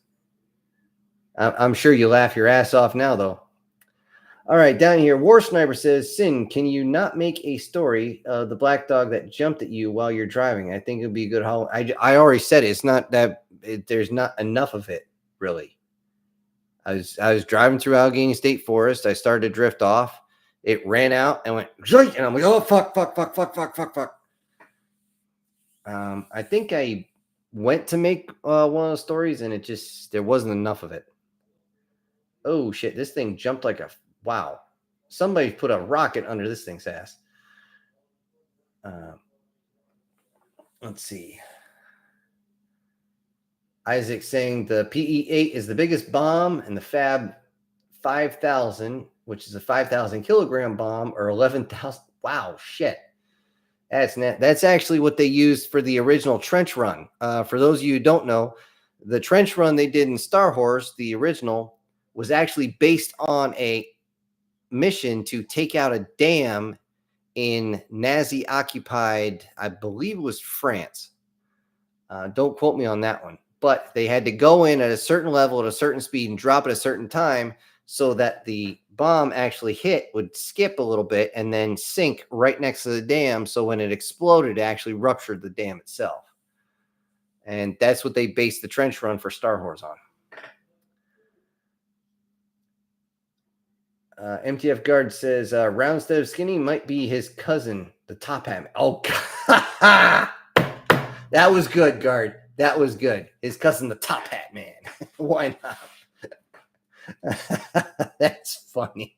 I'm sure you laugh your ass off now, though. All right, down here, War Sniper says, Sin, can you not make a story of the black dog that jumped at you while you're driving? I think it would be a good haul. I already said it. It's not that there's not enough of it, really. I was driving through Allegheny State Forest. I started to drift off. It ran out and went, and I'm like, oh, fuck. I think I went to make one of those stories, and there wasn't enough of it. Oh shit! This thing jumped like a wow. Somebody put a rocket under this thing's ass. Let's see. Isaac saying the PE8 is the biggest bomb, and the Fab 5000, which is a 5,000 kilogram bomb, or 11,000. Wow, shit. That's actually what they used for the original trench run. For those of you who don't know, the trench run they did in Star Wars, the original, was actually based on a mission to take out a dam in Nazi-occupied, I believe it was France. Don't quote me on that one. But they had to go in at a certain level at a certain speed and drop at a certain time so that the bomb actually would skip a little bit and then sink right next to the dam. So when it exploded, it actually ruptured the dam itself. And that's what they based the trench run for Star Wars on. MTF Guard says, round instead of skinny might be his cousin, the top hat. Oh, God. That was good, Guard. That was good. His cousin, the top hat man. Why not? That's funny.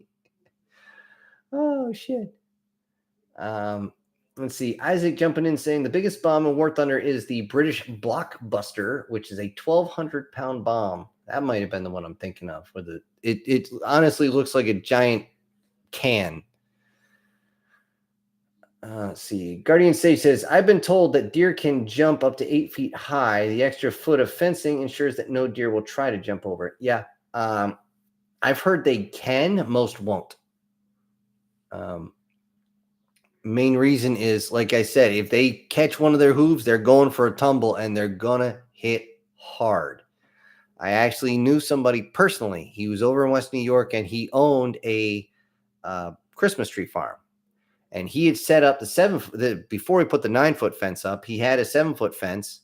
Oh, shit. Let's see. Isaac jumping in saying the biggest bomb in War Thunder is the British Blockbuster, which is a 1,200-pound bomb. That might have been the one I'm thinking of. It honestly looks like a giant can. Let's see. Guardian Sage says, I've been told that deer can jump up to 8 feet high. The extra foot of fencing ensures that no deer will try to jump over it. Yeah. I've heard they can. Most won't. Main reason is, like I said, if they catch one of their hooves, they're going for a tumble and they're going to hit hard. I actually knew somebody personally. He was over in West New York and he owned a Christmas tree farm. And he had set up before he put the 9-foot fence up, he had a 7-foot fence.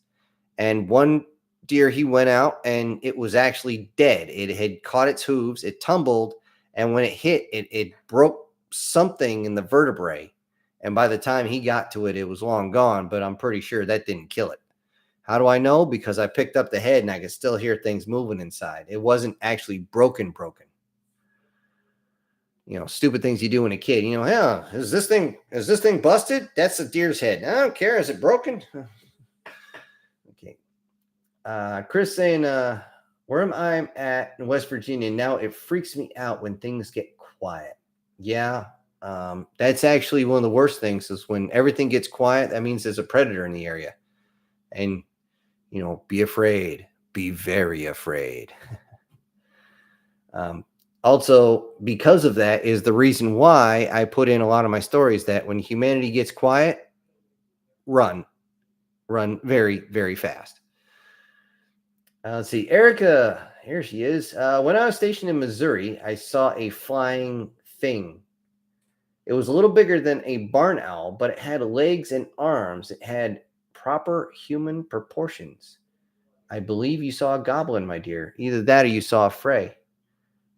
And one deer, he went out and it was actually dead. It had caught its hooves, it tumbled, and when it hit, it broke something in the vertebrae. And by the time he got to it, it was long gone, but I'm pretty sure that didn't kill it. How do I know? Because I picked up the head and I could still hear things moving inside. It wasn't actually broken. Stupid things you do when a kid, yeah, is this thing busted? That's a deer's head. I don't care. Is it broken? Okay. Chris saying, where am I at in West Virginia now? It freaks me out when things get quiet. Yeah. That's actually one of the worst things is when everything gets quiet. That means there's a predator in the area, and, be afraid, be very afraid. Also, because of that is the reason why I put in a lot of my stories that when humanity gets quiet, run very, very fast. Let's see. Erica, here she is. When I was stationed in Missouri, I saw a flying thing. It was a little bigger than a barn owl, but it had legs and arms. It had proper human proportions. I believe you saw a goblin, my dear. Either that or you saw a fray.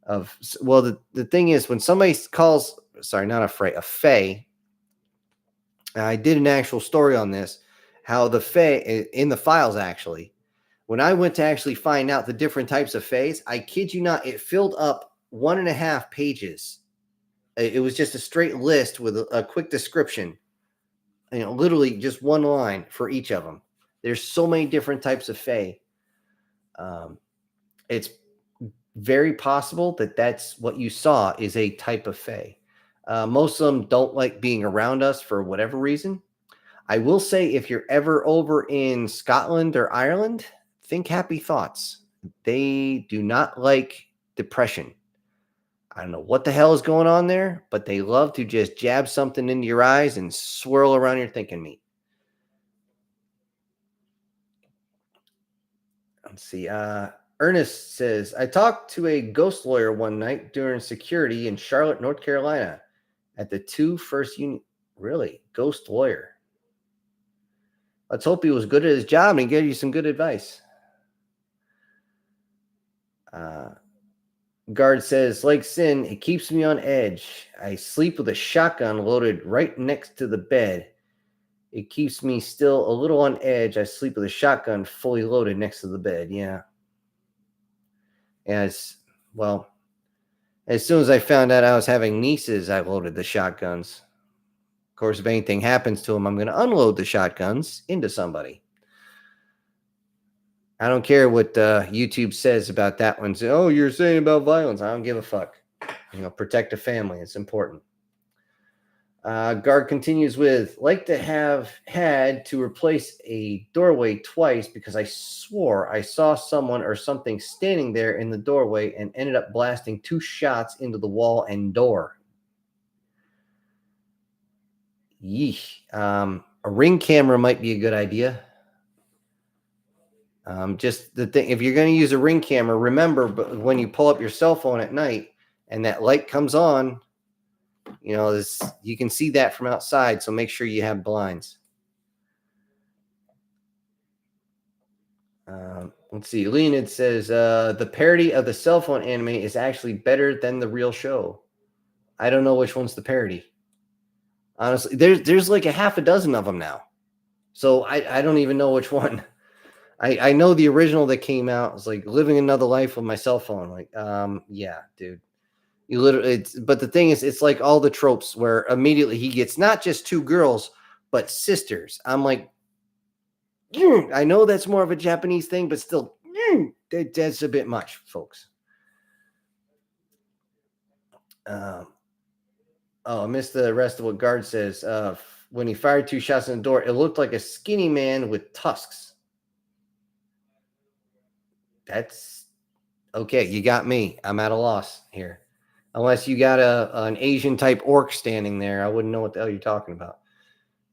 The thing is, when somebody calls, not a fray, a fae, I did an actual story on this, how the fae, in the files actually, when I went to actually find out the different types of faes, I kid you not, it filled up 1.5 pages. It was just a straight list with a quick description, literally just one line for each of them. There's so many different types of fae. It's very possible that that's what you saw is a type of fae. Most of them don't like being around us for whatever reason. I will say if you're ever over in Scotland or Ireland, think happy thoughts. They do not like depression. I don't know what the hell is going on there, but they love to just jab something into your eyes and swirl around your thinking meat. Let's see. Ernest says, I talked to a ghost lawyer one night during security in Charlotte, North Carolina at the 2 First Union. Really? Ghost lawyer. Let's hope he was good at his job and he gave you some good advice. Guard says, like sin, it keeps me on edge. I sleep with a shotgun loaded right next to the bed. It keeps me still a little on edge. I sleep with a shotgun fully loaded next to the bed. Yeah. Well, as soon as I found out I was having nieces, I loaded the shotguns. Of course, if anything happens to them, I'm going to unload the shotguns into somebody. I don't care what YouTube says about that one. Say, oh, you're saying about violence. I don't give a fuck. Protect a family. It's important. Guard continues with, like to have had to replace a doorway twice because I swore I saw someone or something standing there in the doorway and ended up blasting 2 shots into the wall and door. Yeesh. A ring camera might be a good idea. Just the thing, if you're going to use a ring camera, remember, but when you pull up your cell phone at night and that light comes on, you can see that from outside. So make sure you have blinds. Let's see. Leonid says the parody of the cell phone anime is actually better than the real show. I don't know which one's the parody. Honestly, there's like a half a dozen of them now. So I don't even know which one. I know the original that came out was like living another life with my cell phone. Like, yeah, dude. You literally, but the thing is, it's like all the tropes where immediately he gets not just 2 girls, but sisters. I'm like, I know that's more of a Japanese thing, but still, that's a bit much, folks. I missed the rest of what Guard says. When he fired 2 shots in the door, it looked like a skinny man with tusks. That's okay. You got me. I'm at a loss here. Unless you got an Asian type orc standing there, I wouldn't know what the hell you're talking about.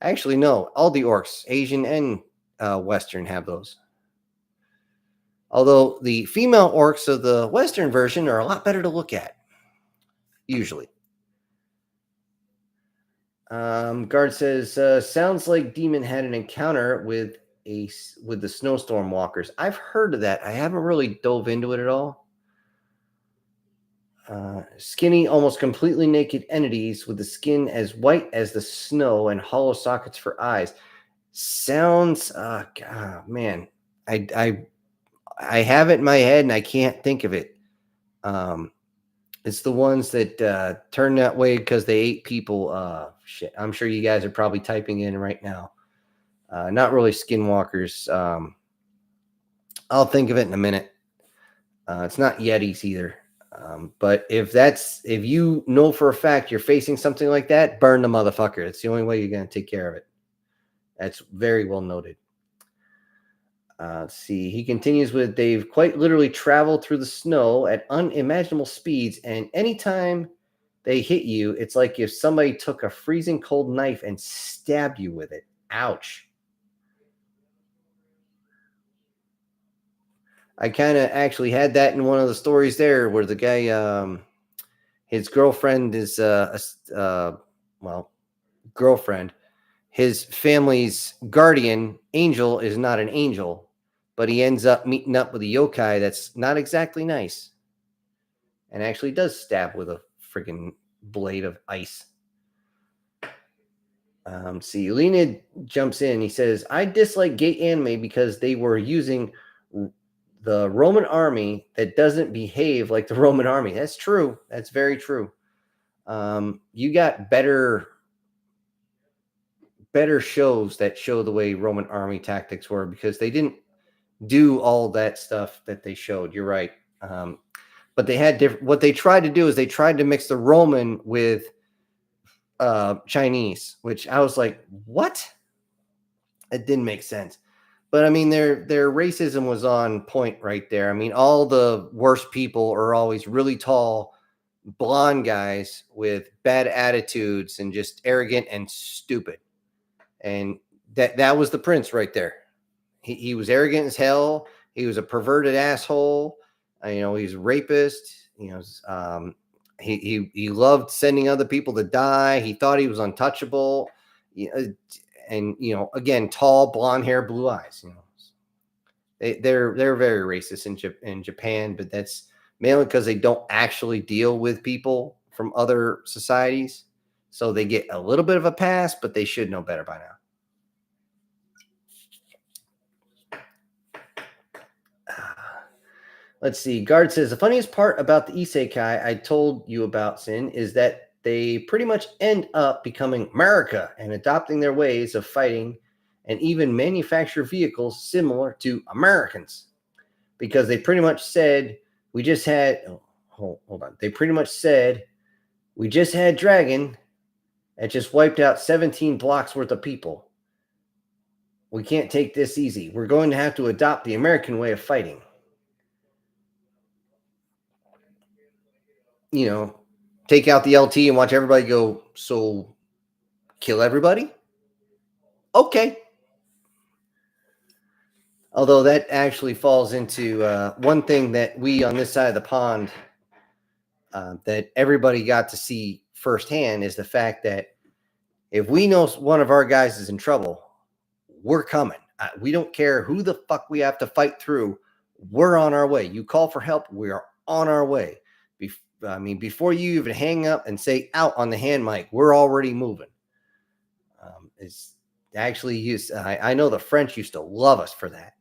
Actually, no. All the orcs, Asian and Western, have those. Although the female orcs of the Western version are a lot better to look at, usually. Guard says, sounds like Demon had an encounter with the snowstorm walkers. I've heard of that. I haven't really dove into it at all. Skinny, almost completely naked entities with the skin as white as the snow and hollow sockets for eyes. Sounds, man, I have it in my head and I can't think of it. It's the ones that turn that way because they ate people. Shit, I'm sure you guys are probably typing in right now. Not really skinwalkers. I'll think of it in a minute. It's not Yetis either. But if you know for a fact you're facing something like that, burn the motherfucker. It's the only way you're going to take care of it. That's very well noted. Let's see. He continues with, they've quite literally traveled through the snow at unimaginable speeds, and anytime they hit you, it's like if somebody took a freezing cold knife and stabbed you with it. Ouch. I kind of actually had that in one of the stories there where the guy, his girlfriend is, girlfriend, his family's guardian angel is not an angel, but he ends up meeting up with a yokai that's not exactly nice and actually does stab with a freaking blade of ice. See, Leonid jumps in. He says, I dislike gay anime because they were using the Roman army that doesn't behave like the Roman army. That's true. That's very true. You got better shows that show the way Roman army tactics were because they didn't do all that stuff that they showed. You're right. But they had different. What they tried to do is they tried to mix the Roman with Chinese, which I was like, what? It didn't make sense. But I mean, their racism was on point right there. I mean, all the worst people are always really tall, blonde guys with bad attitudes and just arrogant and stupid. And that was the prince right there. He was arrogant as hell. He was a perverted asshole. He's a rapist. He loved sending other people to die. He thought he was untouchable. And again, tall, blonde hair, blue eyes. They're very racist in Japan, but that's mainly because they don't actually deal with people from other societies, so they get a little bit of a pass, but they should know better by now. Let's see. Guard says the funniest part about the isekai I told you about, Sin, is that they pretty much end up becoming America and adopting their ways of fighting and even manufacture vehicles similar to Americans. Because they pretty much said we just had hold on. They pretty much said we just had Dragon and just wiped out 17 blocks worth of people. We can't take this easy. We're going to have to adopt the American way of fighting. You know, take out the LT and watch everybody go, so kill everybody? Okay. Although that actually falls into one thing that we on this side of the pond that everybody got to see firsthand is the fact that if we know one of our guys is in trouble, we're coming. We don't care who the fuck we have to fight through. We're on our way. You call for help, we are on our way. Before you even hang up and say out on the hand mic, we're already moving. It's actually used. I know the French used to love us for that.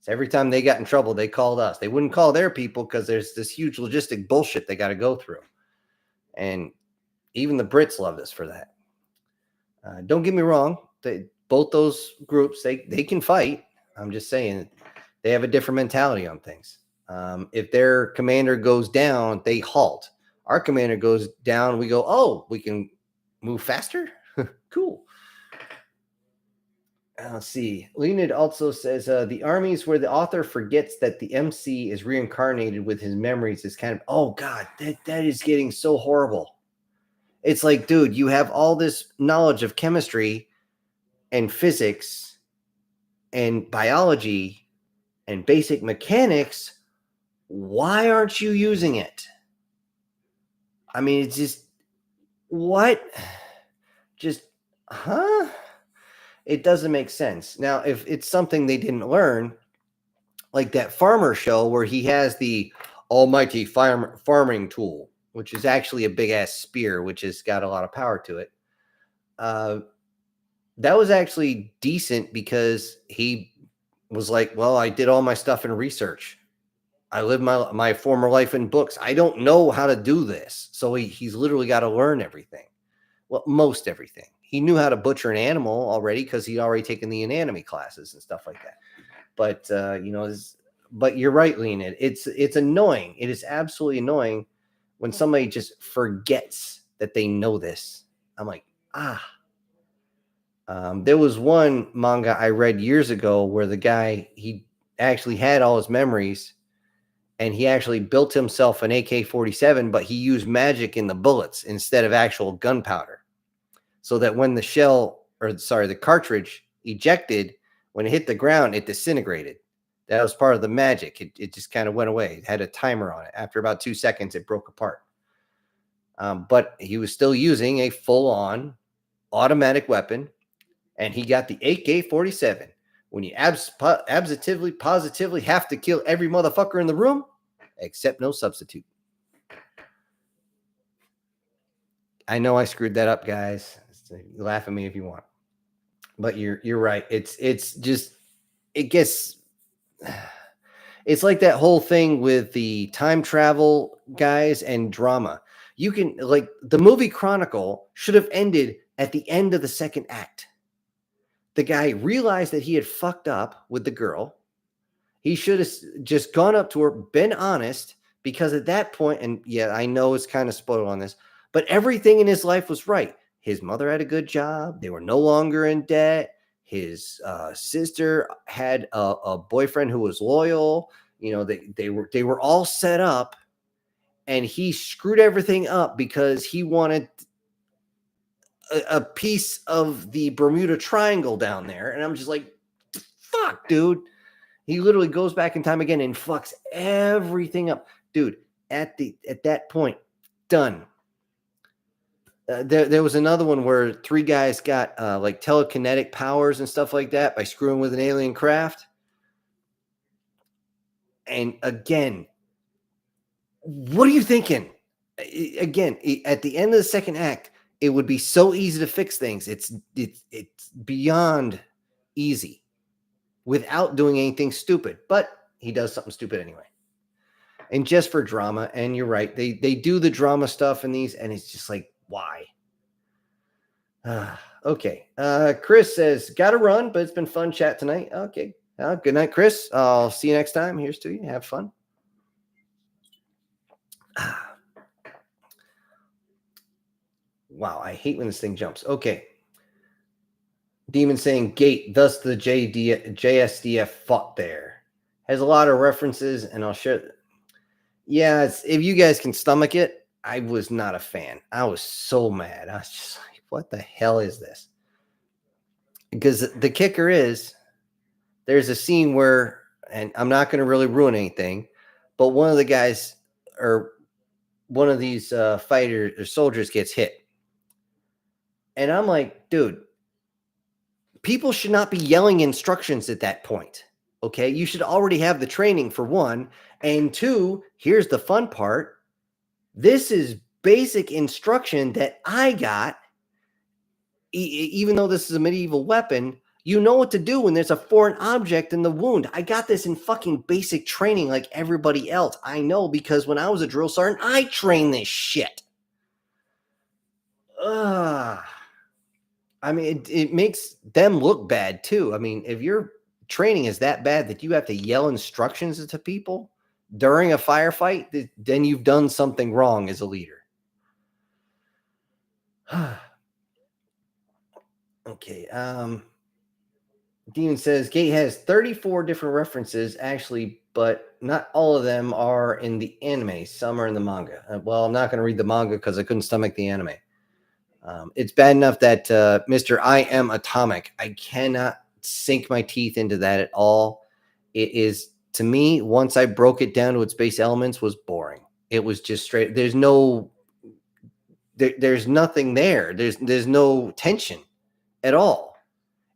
So every time they got in trouble, they called us. They wouldn't call their people because there's this huge logistic bullshit they got to go through. And even the Brits loved us for that. Don't get me wrong. Both those groups, they can fight. I'm just saying they have a different mentality on things. If their commander goes down, they halt. Our commander goes down, we go, oh, we can move faster? Cool. Let's see. Leonid also says the armies where the author forgets that the MC is reincarnated with his memories is kind of, oh God, that is getting so horrible. It's like, dude, you have all this knowledge of chemistry and physics and biology and basic mechanics. Why aren't you using it? I mean, it's just, what? Just, huh? It doesn't make sense. Now, if it's something they didn't learn, like that farmer show where he has the almighty farming tool, which is actually a big ass spear, which has got a lot of power to it. That was actually decent because he was like, well, I did all my stuff in research. I lived my former life in books. I don't know how to do this. So he's literally got to learn everything. Well, most everything. He knew how to butcher an animal already because he'd already taken the anatomy classes and stuff like that. But, but you're right, Leonid. It's annoying. It is absolutely annoying when somebody just forgets that they know this. I'm like, there was one manga I read years ago where the guy, he actually had all his memories and he actually built himself an AK-47, but he used magic in the bullets instead of actual gunpowder. So that when the cartridge ejected, when it hit the ground, it disintegrated. That was part of the magic. It just kind of went away. It had a timer on it. After about 2 seconds, it broke apart. But he was still using a full-on automatic weapon, and he got the AK-47. When you positively have to kill every motherfucker in the room, except no substitute. I know I screwed that up, guys. Laugh at me if you want, but you're right. It's just, it gets, it's like that whole thing with the time travel guys and drama. You can, like, the movie Chronicle should have ended at the end of the second act. The guy realized that he had fucked up with the girl. He should have just gone up to her, been honest, because at that point, and yeah, I know it's kind of spoiled on this, but everything in his life was right. His mother had a good job. They were no longer in debt. His sister had a boyfriend who was loyal. You know, they were all set up, and he screwed everything up because he wanted a piece of the Bermuda Triangle down there. And I'm just like, fuck, dude. He literally goes back in time again and fucks everything up, dude. At that point, done. There was another one where 3 guys got like telekinetic powers and stuff like that by screwing with an alien craft. And again, what are you thinking? Again, at the end of the second act, it would be so easy to fix things. It's beyond easy without doing anything stupid. But he does something stupid anyway. and just for drama. And you're right, they do the drama stuff in these, and it's just like, why? Okay. Chris says, gotta run, but it's been fun chat tonight. Okay. Good night, Chris. I'll see you next time. Here's to you. Have fun. Wow, I hate when this thing jumps. Okay. Demon saying gate, thus the JSDF fought there. Has a lot of references, and I'll share. Yeah, if you guys can stomach it, I was not a fan. I was so mad. I was just like, what the hell is this? Because the kicker is, there's a scene where, and I'm not going to really ruin anything, but one of the guys, or one of these fighters or soldiers, gets hit. And I'm like, dude, people should not be yelling instructions at that point. Okay. You should already have the training, for one. And two, here's the fun part. This is basic instruction that I got. Even though this is a medieval weapon, you know what to do when there's a foreign object in the wound. I got this in fucking basic training like everybody else. I know, because when I was a drill sergeant, I trained this shit. I mean, it makes them look bad too. I mean, if your training is that bad that you have to yell instructions to people during a firefight, then you've done something wrong as a leader. Okay. Demon says Gate has 34 different references, actually, but not all of them are in the anime. Some are in the manga. Well, I'm not going to read the manga because I couldn't stomach the anime. It's bad enough that Mr. I Am Atomic, I cannot sink my teeth into that at all. It is, to me, once I broke it down to its base elements, was boring. It was just straight. There's nothing there. There's no tension at all.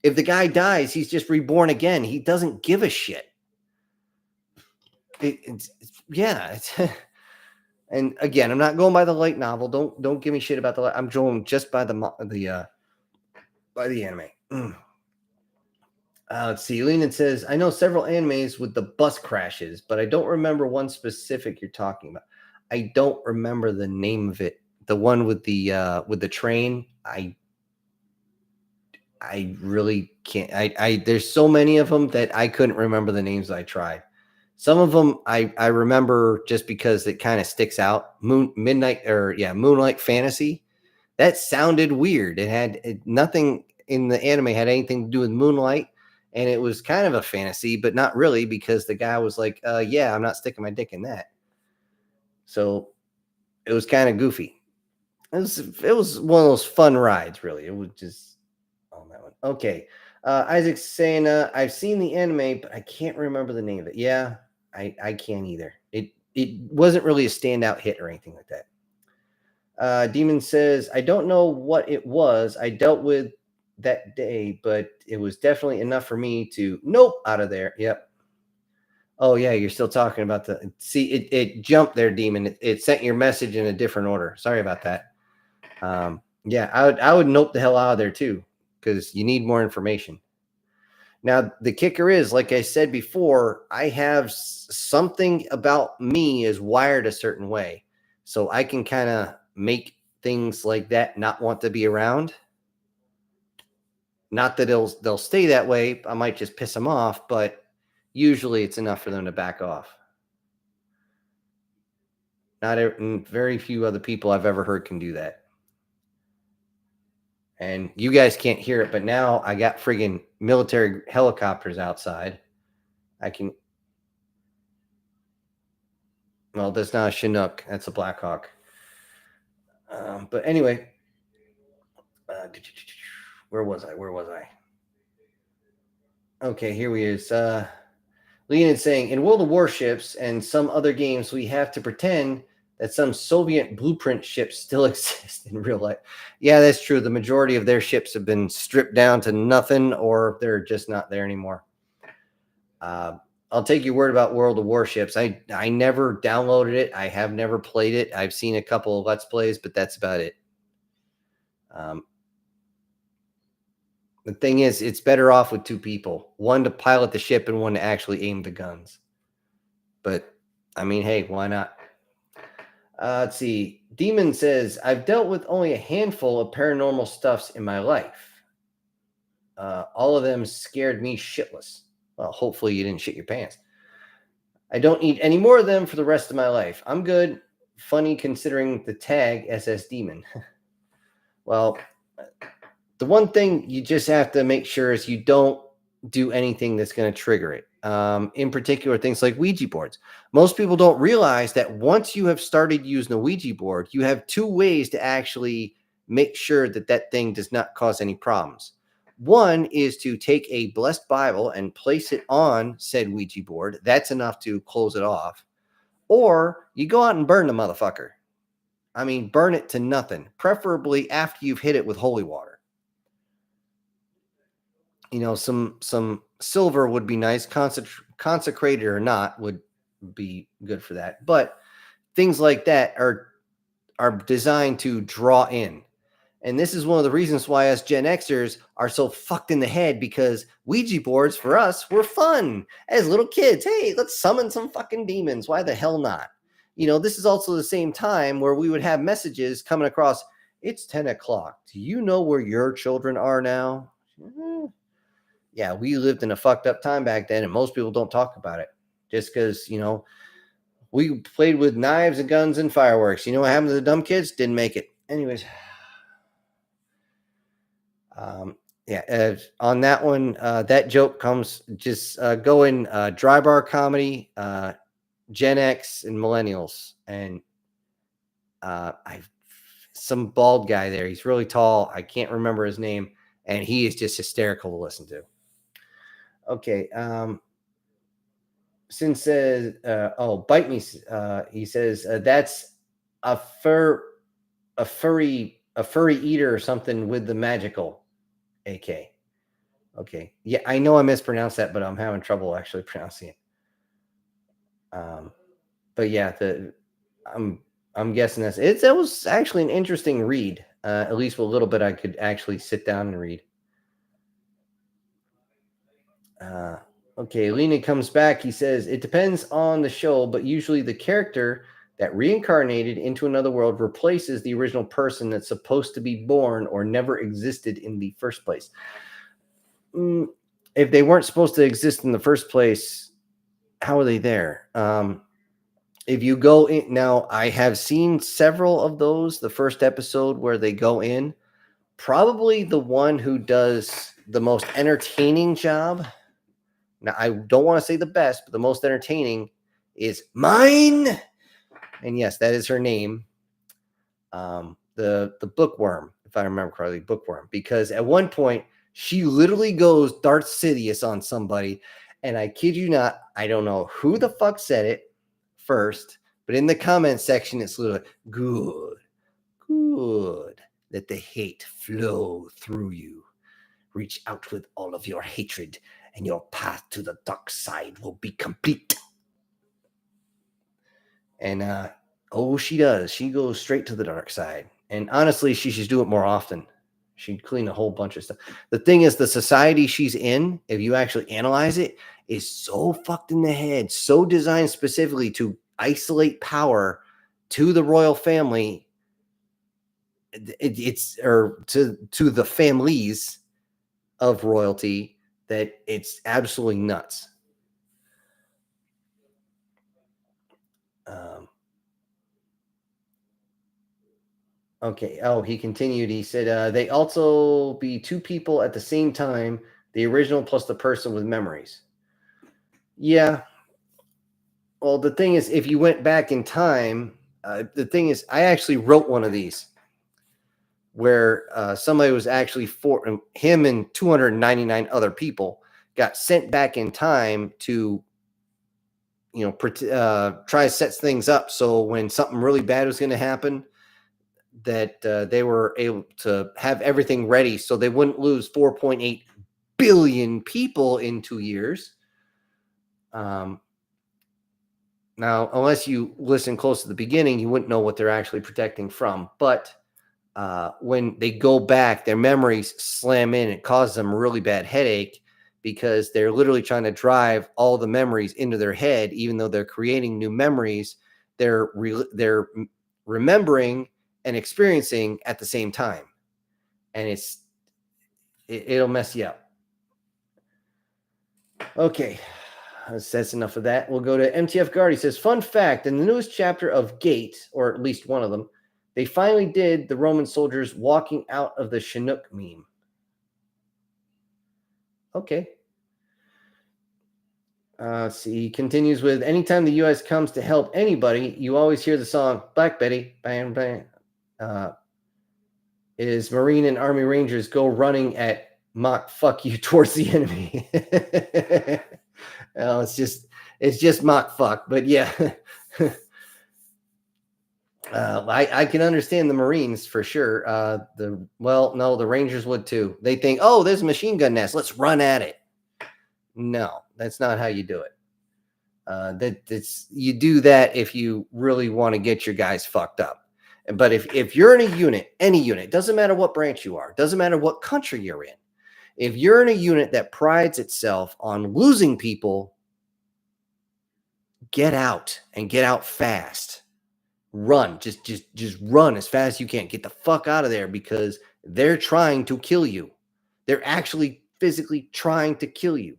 If the guy dies, he's just reborn again. He doesn't give a shit. Yeah. And again, I'm not going by the light novel. Don't give me shit about the light. I'm going just by the anime. Let's see. Lenin says, I know several animes with the bus crashes, but I don't remember one specific you're talking about. I don't remember the name of it. The one with the train. I really can't. I there's so many of them that I couldn't remember the names I tried. Some of them I remember just because it kind of sticks out. Moonlight Fantasy. That sounded weird. It had nothing in the anime had anything to do with moonlight, and it was kind of a fantasy, but not really, because the guy was like, yeah, I'm not sticking my dick in that. So it was kind of goofy. It was one of those fun rides, really. It was just on that one. Okay. Isaac's saying, I've seen the anime, but I can't remember the name of it. Yeah, I can't either. It wasn't really a standout hit or anything like that. Demon says, I don't know what it was I dealt with that day, but it was definitely enough for me to nope out of there. Yep. Oh yeah, you're still talking about it jumped there, Demon. It sent your message in a different order. Sorry about that. Yeah, I would nope the hell out of there too, because you need more information. Now, the kicker is, like I said before, I have something about me is wired a certain way. So I can kind of make things like that not want to be around. Not that they'll stay that way. I might just piss them off, but usually it's enough for them to back off. Very few other people I've ever heard can do that. And you guys can't hear it, but now I got friggin' military helicopters outside. Well, that's not a Chinook. That's a Black Hawk. But anyway, where was I? Okay, here we is. Leon is saying, in World of Warships and some other games, we have to pretend that some Soviet blueprint ships still exist in real life. Yeah, that's true. The majority of their ships have been stripped down to nothing, or they're just not there anymore. I'll take your word about World of Warships. I never downloaded it. I have never played it. I've seen a couple of Let's Plays, but that's about it. The thing is, it's better off with two people, one to pilot the ship and one to actually aim the guns. But I mean, hey, why not? Let's see. Demon says, I've dealt with only a handful of paranormal stuffs in my life. All of them scared me shitless. Well, hopefully you didn't shit your pants. I don't need any more of them for the rest of my life. I'm good. Funny considering the tag SS Demon. Well, the one thing you just have to make sure is you don't do anything that's going to trigger it. In particular, things like Ouija boards. Most people don't realize that once you have started using a Ouija board, you have two ways to actually make sure that that thing does not cause any problems. One is to take a blessed Bible and place it on said Ouija board. That's enough to close it off. Or you go out and burn the motherfucker. I mean, burn it to nothing, preferably after you've hit it with holy water. You know, some silver would be nice. Consecrated or not would be good for that. But things like that are designed to draw in. And this is one of the reasons why us Gen Xers are so fucked in the head, because Ouija boards for us were fun as little kids. Hey, let's summon some fucking demons. Why the hell not? You know, this is also the same time where we would have messages coming across. It's 10 o'clock. Do you know where your children are now? Yeah, we lived in a fucked up time back then, and most people don't talk about it just because, you know, we played with knives and guns and fireworks. You know what happened to the dumb kids? Didn't make it. Anyways. On that one, that joke comes just going dry bar comedy, Gen X and millennials, and I've some bald guy there. He's really tall. I can't remember his name, and he is just hysterical to listen to. Okay. Since says, bite me. He says that's a furry eater or something with the magical. AK. Okay. Yeah, I know I mispronounced that, but I'm having trouble actually pronouncing it. But yeah, I'm guessing that was actually an interesting read. At least a little bit I could actually sit down and read. Okay, Lena comes back. He says it depends on the show, but usually the character that reincarnated into another world replaces the original person that's supposed to be born or never existed in the first place. If they weren't supposed to exist in the first place, how are they there? If you go in now, I have seen several of those. The first episode where they go in, probably the one who does the most entertaining job. Now, I don't want to say the best, but the most entertaining is mine. And yes, that is her name. The bookworm, if I remember correctly, bookworm. Because at one point, she literally goes Darth Sidious on somebody. And I kid you not, I don't know who the fuck said it first, but in the comment section, it's literally good. Let the hate flow through you. Reach out with all of your hatred, and your path to the dark side will be complete. And she does. She goes straight to the dark side. And honestly, she should do it more often. She'd clean a whole bunch of stuff. The thing is, the society she's in, if you actually analyze it, is so fucked in the head, so designed specifically to isolate power to the royal family. It's to the families of royalty, that it's absolutely nuts. Okay. Oh, he continued. He said, they also be two people at the same time, the original plus the person with memories. Yeah. Well, the thing is, if you went back in time, the thing is, I actually wrote one of these where somebody was actually for him and 299 other people got sent back in time to, try to set things up. So when something really bad was going to happen, that they were able to have everything ready so they wouldn't lose 4.8 billion people in 2 years. Now, unless you listen close to the beginning, you wouldn't know what they're actually protecting from. But when they go back, their memories slam in. It causes them a really bad headache because they're literally trying to drive all the memories into their head. Even though they're creating new memories, they're remembering and experiencing at the same time, and it'll mess you up. Okay, that's enough of that. We'll go to MTF Guard. He says, fun fact, in the newest chapter of Gate, or at least one of them, they finally did the Roman soldiers walking out of the Chinook meme. Okay. Let's see. He continues with, anytime the U.S. comes to help anybody, you always hear the song Black Betty, bam, bam. Is Marine and Army Rangers go running at mock fuck you towards the enemy. Well, it's just mock fuck, but yeah. I can understand the Marines for sure. The Rangers would too. They think, oh, there's a machine gun nest, let's run at it. No, that's not how you do it. You do that if you really want to get your guys fucked up. But if you're in a unit, any unit, doesn't matter what branch you are, doesn't matter what country you're in, if you're in a unit that prides itself on losing people, get out and get out fast. Run, just run as fast as you can. Get the fuck out of there, because they're trying to kill you. They're actually physically trying to kill you.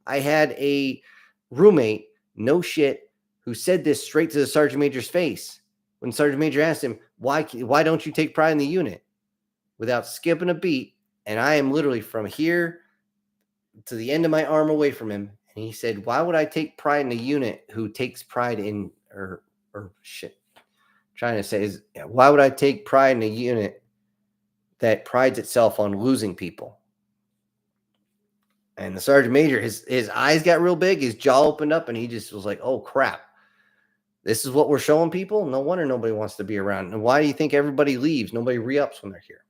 I had a roommate, no shit, who said this straight to the sergeant major's face when Sergeant Major asked him, why don't you take pride in the unit? Without skipping a beat, and I am literally from here to the end of my arm away from him, and he said, why would I take pride in a unit who takes pride in or shit? Trying to say is, why would I take pride in a unit that prides itself on losing people? And the sergeant major, his eyes got real big, his jaw opened up, and he just was like, oh crap, this is what we're showing people? No wonder nobody wants to be around. And why do you think everybody leaves? Nobody re-ups when they're here.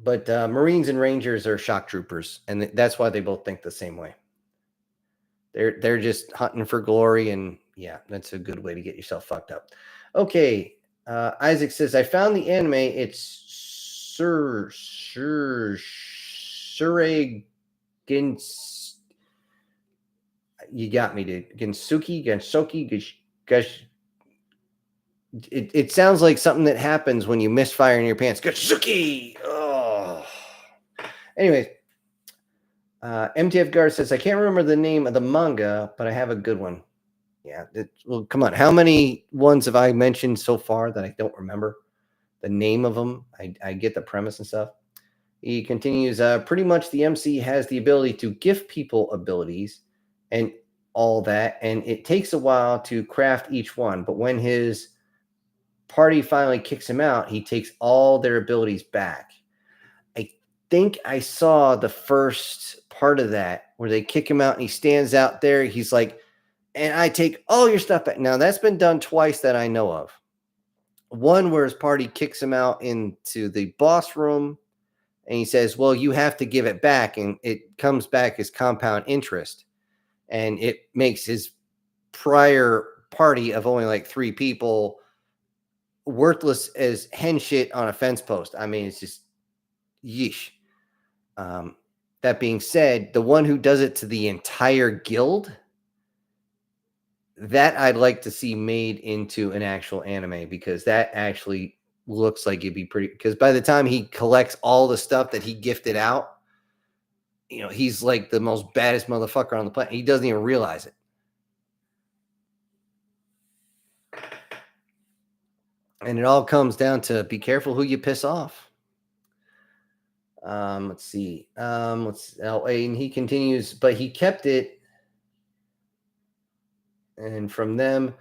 But Marines and Rangers are shock troopers, and that's why they both think the same way. They're just hunting for glory, and yeah, that's a good way to get yourself fucked up. Okay, Isaac says, I found the anime. It's you got me, dude. Gensoki. It sounds like something that happens when you misfire in your pants. Gensuki. Oh. Anyways, MTF Guard says, I can't remember the name of the manga, but I have a good one. Yeah. Well, come on. How many ones have I mentioned so far that I don't remember the name of them? I get the premise and stuff. He continues, pretty much the MC has the ability to gift people abilities and all that, and it takes a while to craft each one. But when his party finally kicks him out, he takes all their abilities back. I think I saw the first part of that where they kick him out and he stands out there. He's like, and I take all your stuff back. Now, that's been done twice that I know of. One where his party kicks him out into the boss room, and he says, well, you have to give it back, and it comes back as compound interest. And it makes his prior party of only like 3 people worthless as hen shit on a fence post. I mean, it's just yeesh. That being said, the one who does it to the entire guild, that I'd like to see made into an actual anime, because that actually looks like it'd be pretty, because by the time he collects all the stuff that he gifted out, he's like the most baddest motherfucker on the planet. He doesn't even realize it. And it all comes down to be careful who you piss off. Let's see. And he continues, but he kept it. And from them,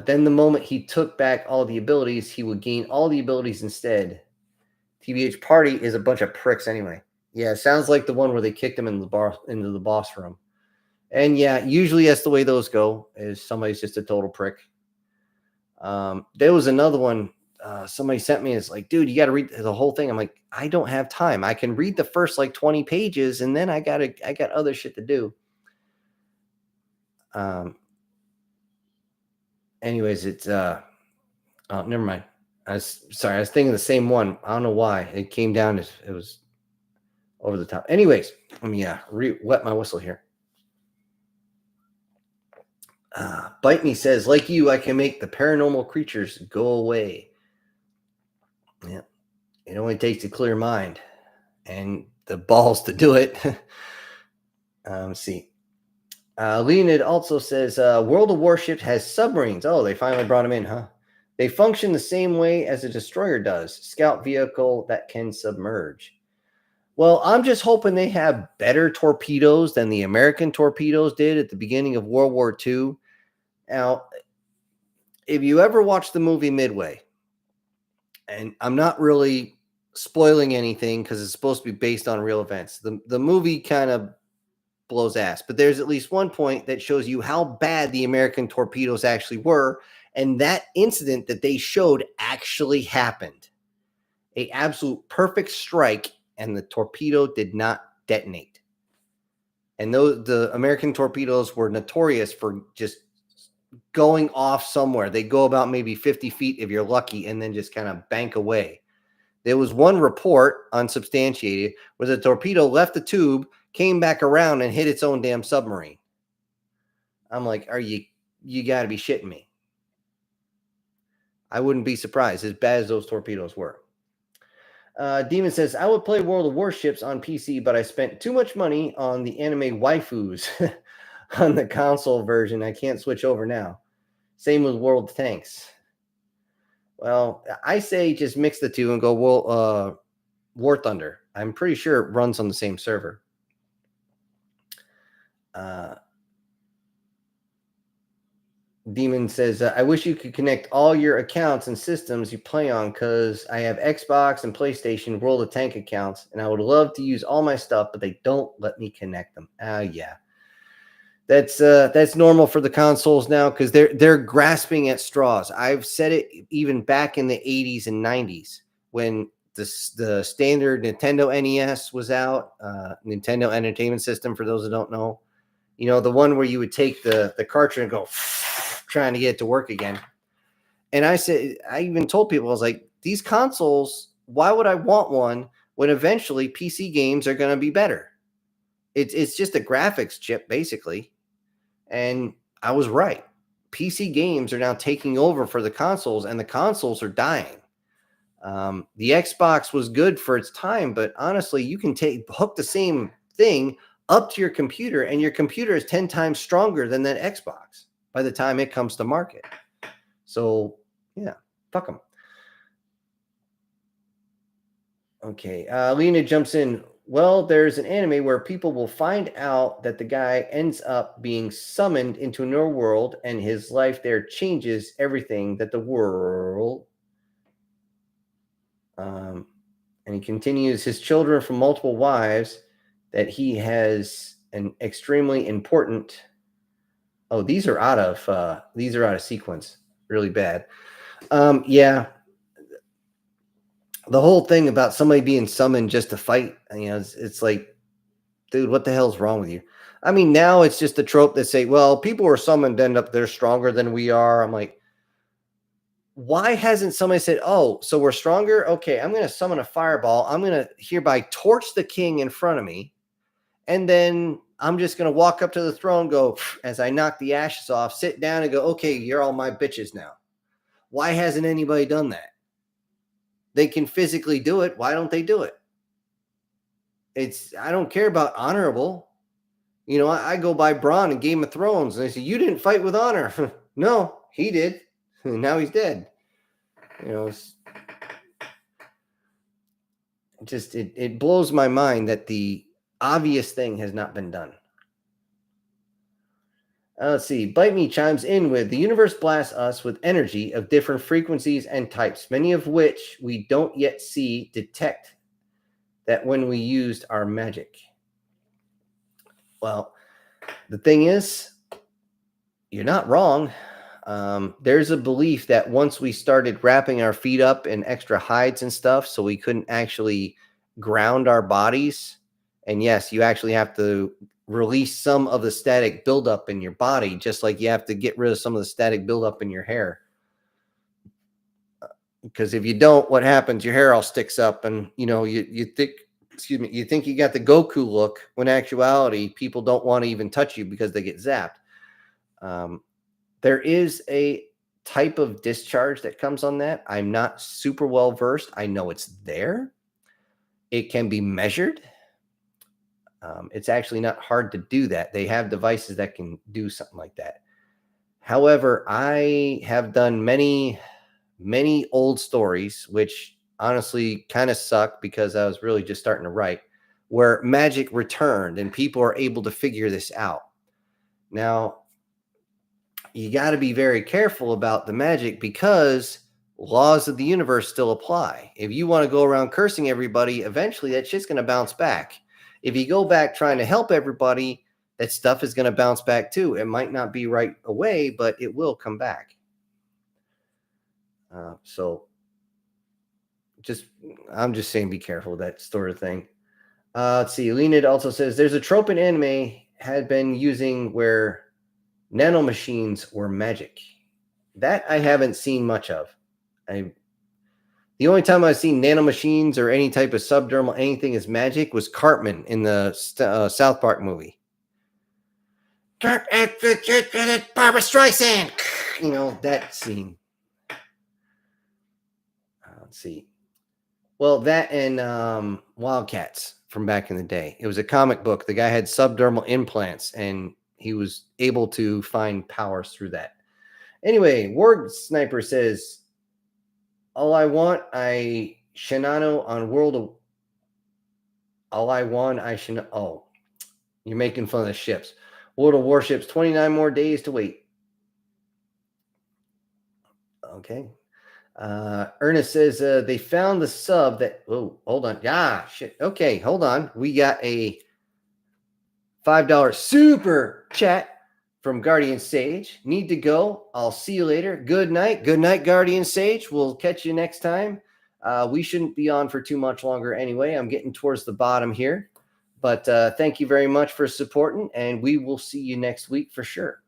then the moment he took back all the abilities, he would gain all the abilities instead. TBH party is a bunch of pricks anyway. Yeah, it sounds like the one where they kicked him into the boss room. And yeah, usually that's the way those go, is somebody's just a total prick. There was another one somebody sent me. It's like, dude, you got to read the whole thing. I'm like, I don't have time. I can read the first like 20 pages, and then I got other shit to do. Anyways, it's oh, never mind. I was thinking the same one. I don't know why it came down. It was over the top. Anyways, let me wet my whistle here. Bite Me says, like you, I can make the paranormal creatures go away. Yeah, it only takes a clear mind and the balls to do it. Let's see. Leonid also says, World of Warships has submarines. Oh, they finally brought them in, huh? They function the same way as a destroyer does. Scout vehicle that can submerge. Well, I'm just hoping they have better torpedoes than the American torpedoes did at the beginning of World War II. Now, if you ever watched the movie Midway, and I'm not really spoiling anything because it's supposed to be based on real events, the movie kind of blows ass, but there's at least one point that shows you how bad the American torpedoes actually were, and that incident that they showed actually happened. A absolute perfect strike, and the torpedo did not detonate. And the American torpedoes were notorious for just going off somewhere. They go about maybe 50 feet if you're lucky, and then just kind of bank away. There was one report, unsubstantiated, where the torpedo left the tube, came back around, and hit its own damn submarine. I'm like, you got to be shitting me. I wouldn't be surprised, as bad as those torpedoes were. Demon says, I would play World of Warships on PC, but I spent too much money on the anime waifus on the console version. I can't switch over now. Same with World Tanks. Well, I say just mix the two and go War Thunder. I'm pretty sure it runs on the same server. Demon says, I wish you could connect all your accounts and systems you play on, because I have Xbox and PlayStation World of Tank accounts, and I would love to use all my stuff, but they don't let me connect them. Yeah. That's normal for the consoles now, because they're grasping at straws. I've said it even back in the 80s and 90s when the standard Nintendo NES was out, Nintendo Entertainment System, for those who don't know. You know, the one where you would take the cartridge and go trying to get it to work again. And I even told people, I was like, these consoles, why would I want one when eventually PC games are going to be better? It's just a graphics chip, basically. And I was right. PC games are now taking over for the consoles, and the consoles are dying. The Xbox was good for its time, but honestly, you can hook the same thing up to your computer, and your computer is 10 times stronger than that Xbox by the time it comes to market. So, yeah, fuck them. Okay, Lena jumps in. Well, there's an anime where people will find out that the guy ends up being summoned into another world, and his life there changes everything that the world. And he continues, his children from multiple wives, that he has an extremely important. Oh, these are out of sequence. Really bad. Yeah. The whole thing about somebody being summoned just to fight, it's like, dude, what the hell's wrong with you? I mean, now it's just a trope that say, well, people who are summoned end up, they're stronger than we are. I'm like, why hasn't somebody said, oh, so we're stronger? Okay, I'm going to summon a fireball. I'm going to hereby torch the king in front of me. And then I'm just going to walk up to the throne, go, as I knock the ashes off, sit down and go, okay, you're all my bitches now. Why hasn't anybody done that? They can physically do it. Why don't they do it? I don't care about honorable. I go by Bronn in Game of Thrones, and they say, you didn't fight with honor. No, he did. Now he's dead. It blows my mind that the obvious thing has not been done. Let's see. Bite Me chimes in with, the universe blasts us with energy of different frequencies and types, many of which we don't yet detect that when we used our magic. Well, the thing is, you're not wrong. There's a belief that once we started wrapping our feet up in extra hides and stuff, so we couldn't actually ground our bodies. And yes, you actually have to release some of the static buildup in your body, just like you have to get rid of some of the static buildup in your hair. Because if you don't, what happens? Your hair all sticks up, and you think excuse me, you think you got the Goku look when actuality people don't want to even touch you because they get zapped. There is a type of discharge that comes on that. I'm not super well versed. I know it's there. It can be measured. It's actually not hard to do that. They have devices that can do something like that. However, I have done many old stories, which honestly kind of suck because I was really just starting to write, where magic returned and people are able to figure this out. Now, you got to be very careful about the magic because laws of the universe still apply. If you want to go around cursing everybody, eventually that shit's going to bounce back. If you go back trying to help everybody, that stuff is going to bounce back too. It might not be right away, but it will come back. So I'm just saying be careful with that sort of thing. Let's see. Leonid also says there's a trope in anime had been using where nanomachines were magic. That I haven't seen much of. The only time I've seen nanomachines or any type of subdermal anything as magic was Cartman in the South Park movie. Barbara Streisand, you know, that scene. Let's see. Well, that and Wildcats from back in the day. It was a comic book. The guy had subdermal implants, and he was able to find powers through that. Anyway, Warg Sniper says, all I want, I Shinano on World of... All I want, I should... Oh, you're making fun of the ships. World of Warships, 29 more days to wait. Okay. Ernest says they found the sub that... Oh, hold on. Shit. Okay, hold on. We got a $5 super chat from Guardian Sage. Need to go. I'll see you later. Good night. Good night, Guardian Sage. We'll catch you next time. We shouldn't be on for too much longer anyway. I'm getting towards the bottom here. But thank you very much for supporting, and we will see you next week for sure.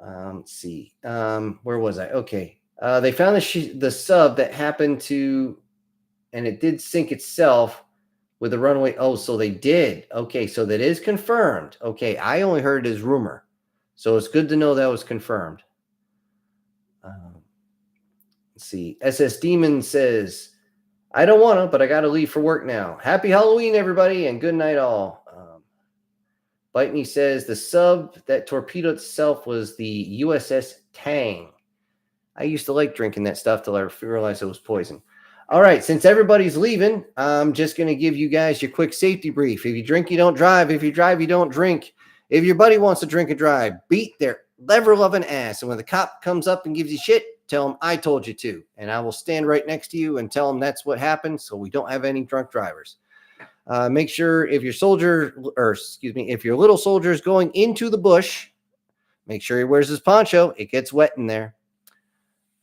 Let's see. Where was I? Okay. They found the sub that happened to, and it did sink itself with the runaway. Oh, so they did. Okay, so that is confirmed. Okay, I only heard it as rumor. So it's good to know that was confirmed. Let's see. SS Demon says, I don't want to, but I got to leave for work now. Happy Halloween, everybody, and good night all. Bite Me says, the sub that torpedoed itself was the USS Tang. I used to like drinking that stuff till I realized it was poison. All right, since everybody's leaving, I'm just going to give you guys your quick safety brief. If you drink, you don't drive. If you drive, you don't drink. If your buddy wants to drink and drive, beat their lever-loving ass. And when the cop comes up and gives you shit, tell him I told you to. And I will stand right next to you and tell him that's what happened so we don't have any drunk drivers. Make sure if your if your little soldier is going into the bush, make sure he wears his poncho. It gets wet in there.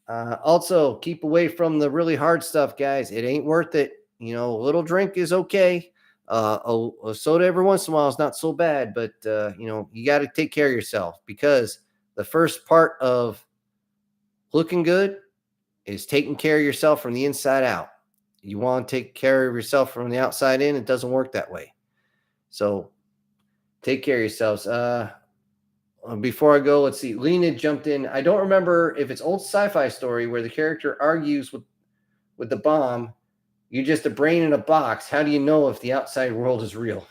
Also, keep away from the really hard stuff, guys. It ain't worth it. You know, a little drink is okay. A soda every once in a while is not so bad, but, you know, you got to take care of yourself because the first part of looking good is taking care of yourself from the inside out. You want to take care of yourself from the outside in. It doesn't work that way. So take care of yourselves. Before I go, let's see. Lena jumped in. I don't remember if it's old sci-fi story where the character argues with the bomb. You're just a brain in a box. How do you know if the outside world is real?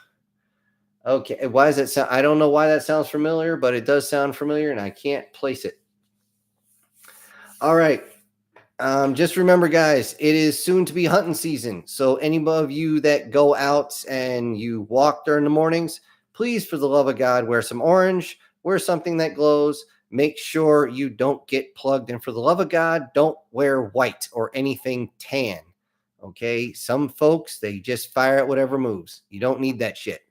Okay. Why does that sound? I don't know why that sounds familiar, but it does sound familiar, and I can't place it. All right. Just remember, guys, it is soon to be hunting season. So any of you that go out and you walk during the mornings, please, for the love of God, wear some orange, wear something that glows. Make sure you don't get plugged. And for the love of God, don't wear white or anything tan. Okay. Some folks, they just fire at whatever moves. You don't need that shit.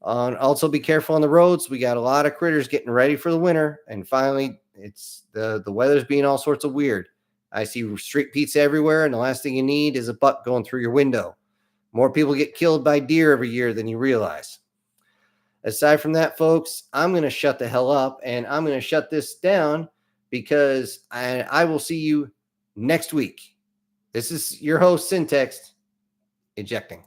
Also be careful on the roads. We got a lot of critters getting ready for the winter. And finally, it's the weather's being all sorts of weird. I see street pizza everywhere, and the last thing you need is a buck going through your window. More people get killed by deer every year than you realize. Aside from that, folks, I'm going to shut the hell up, and I'm going to shut this down because I will see you next week. This is your host, Syntex. ejecting.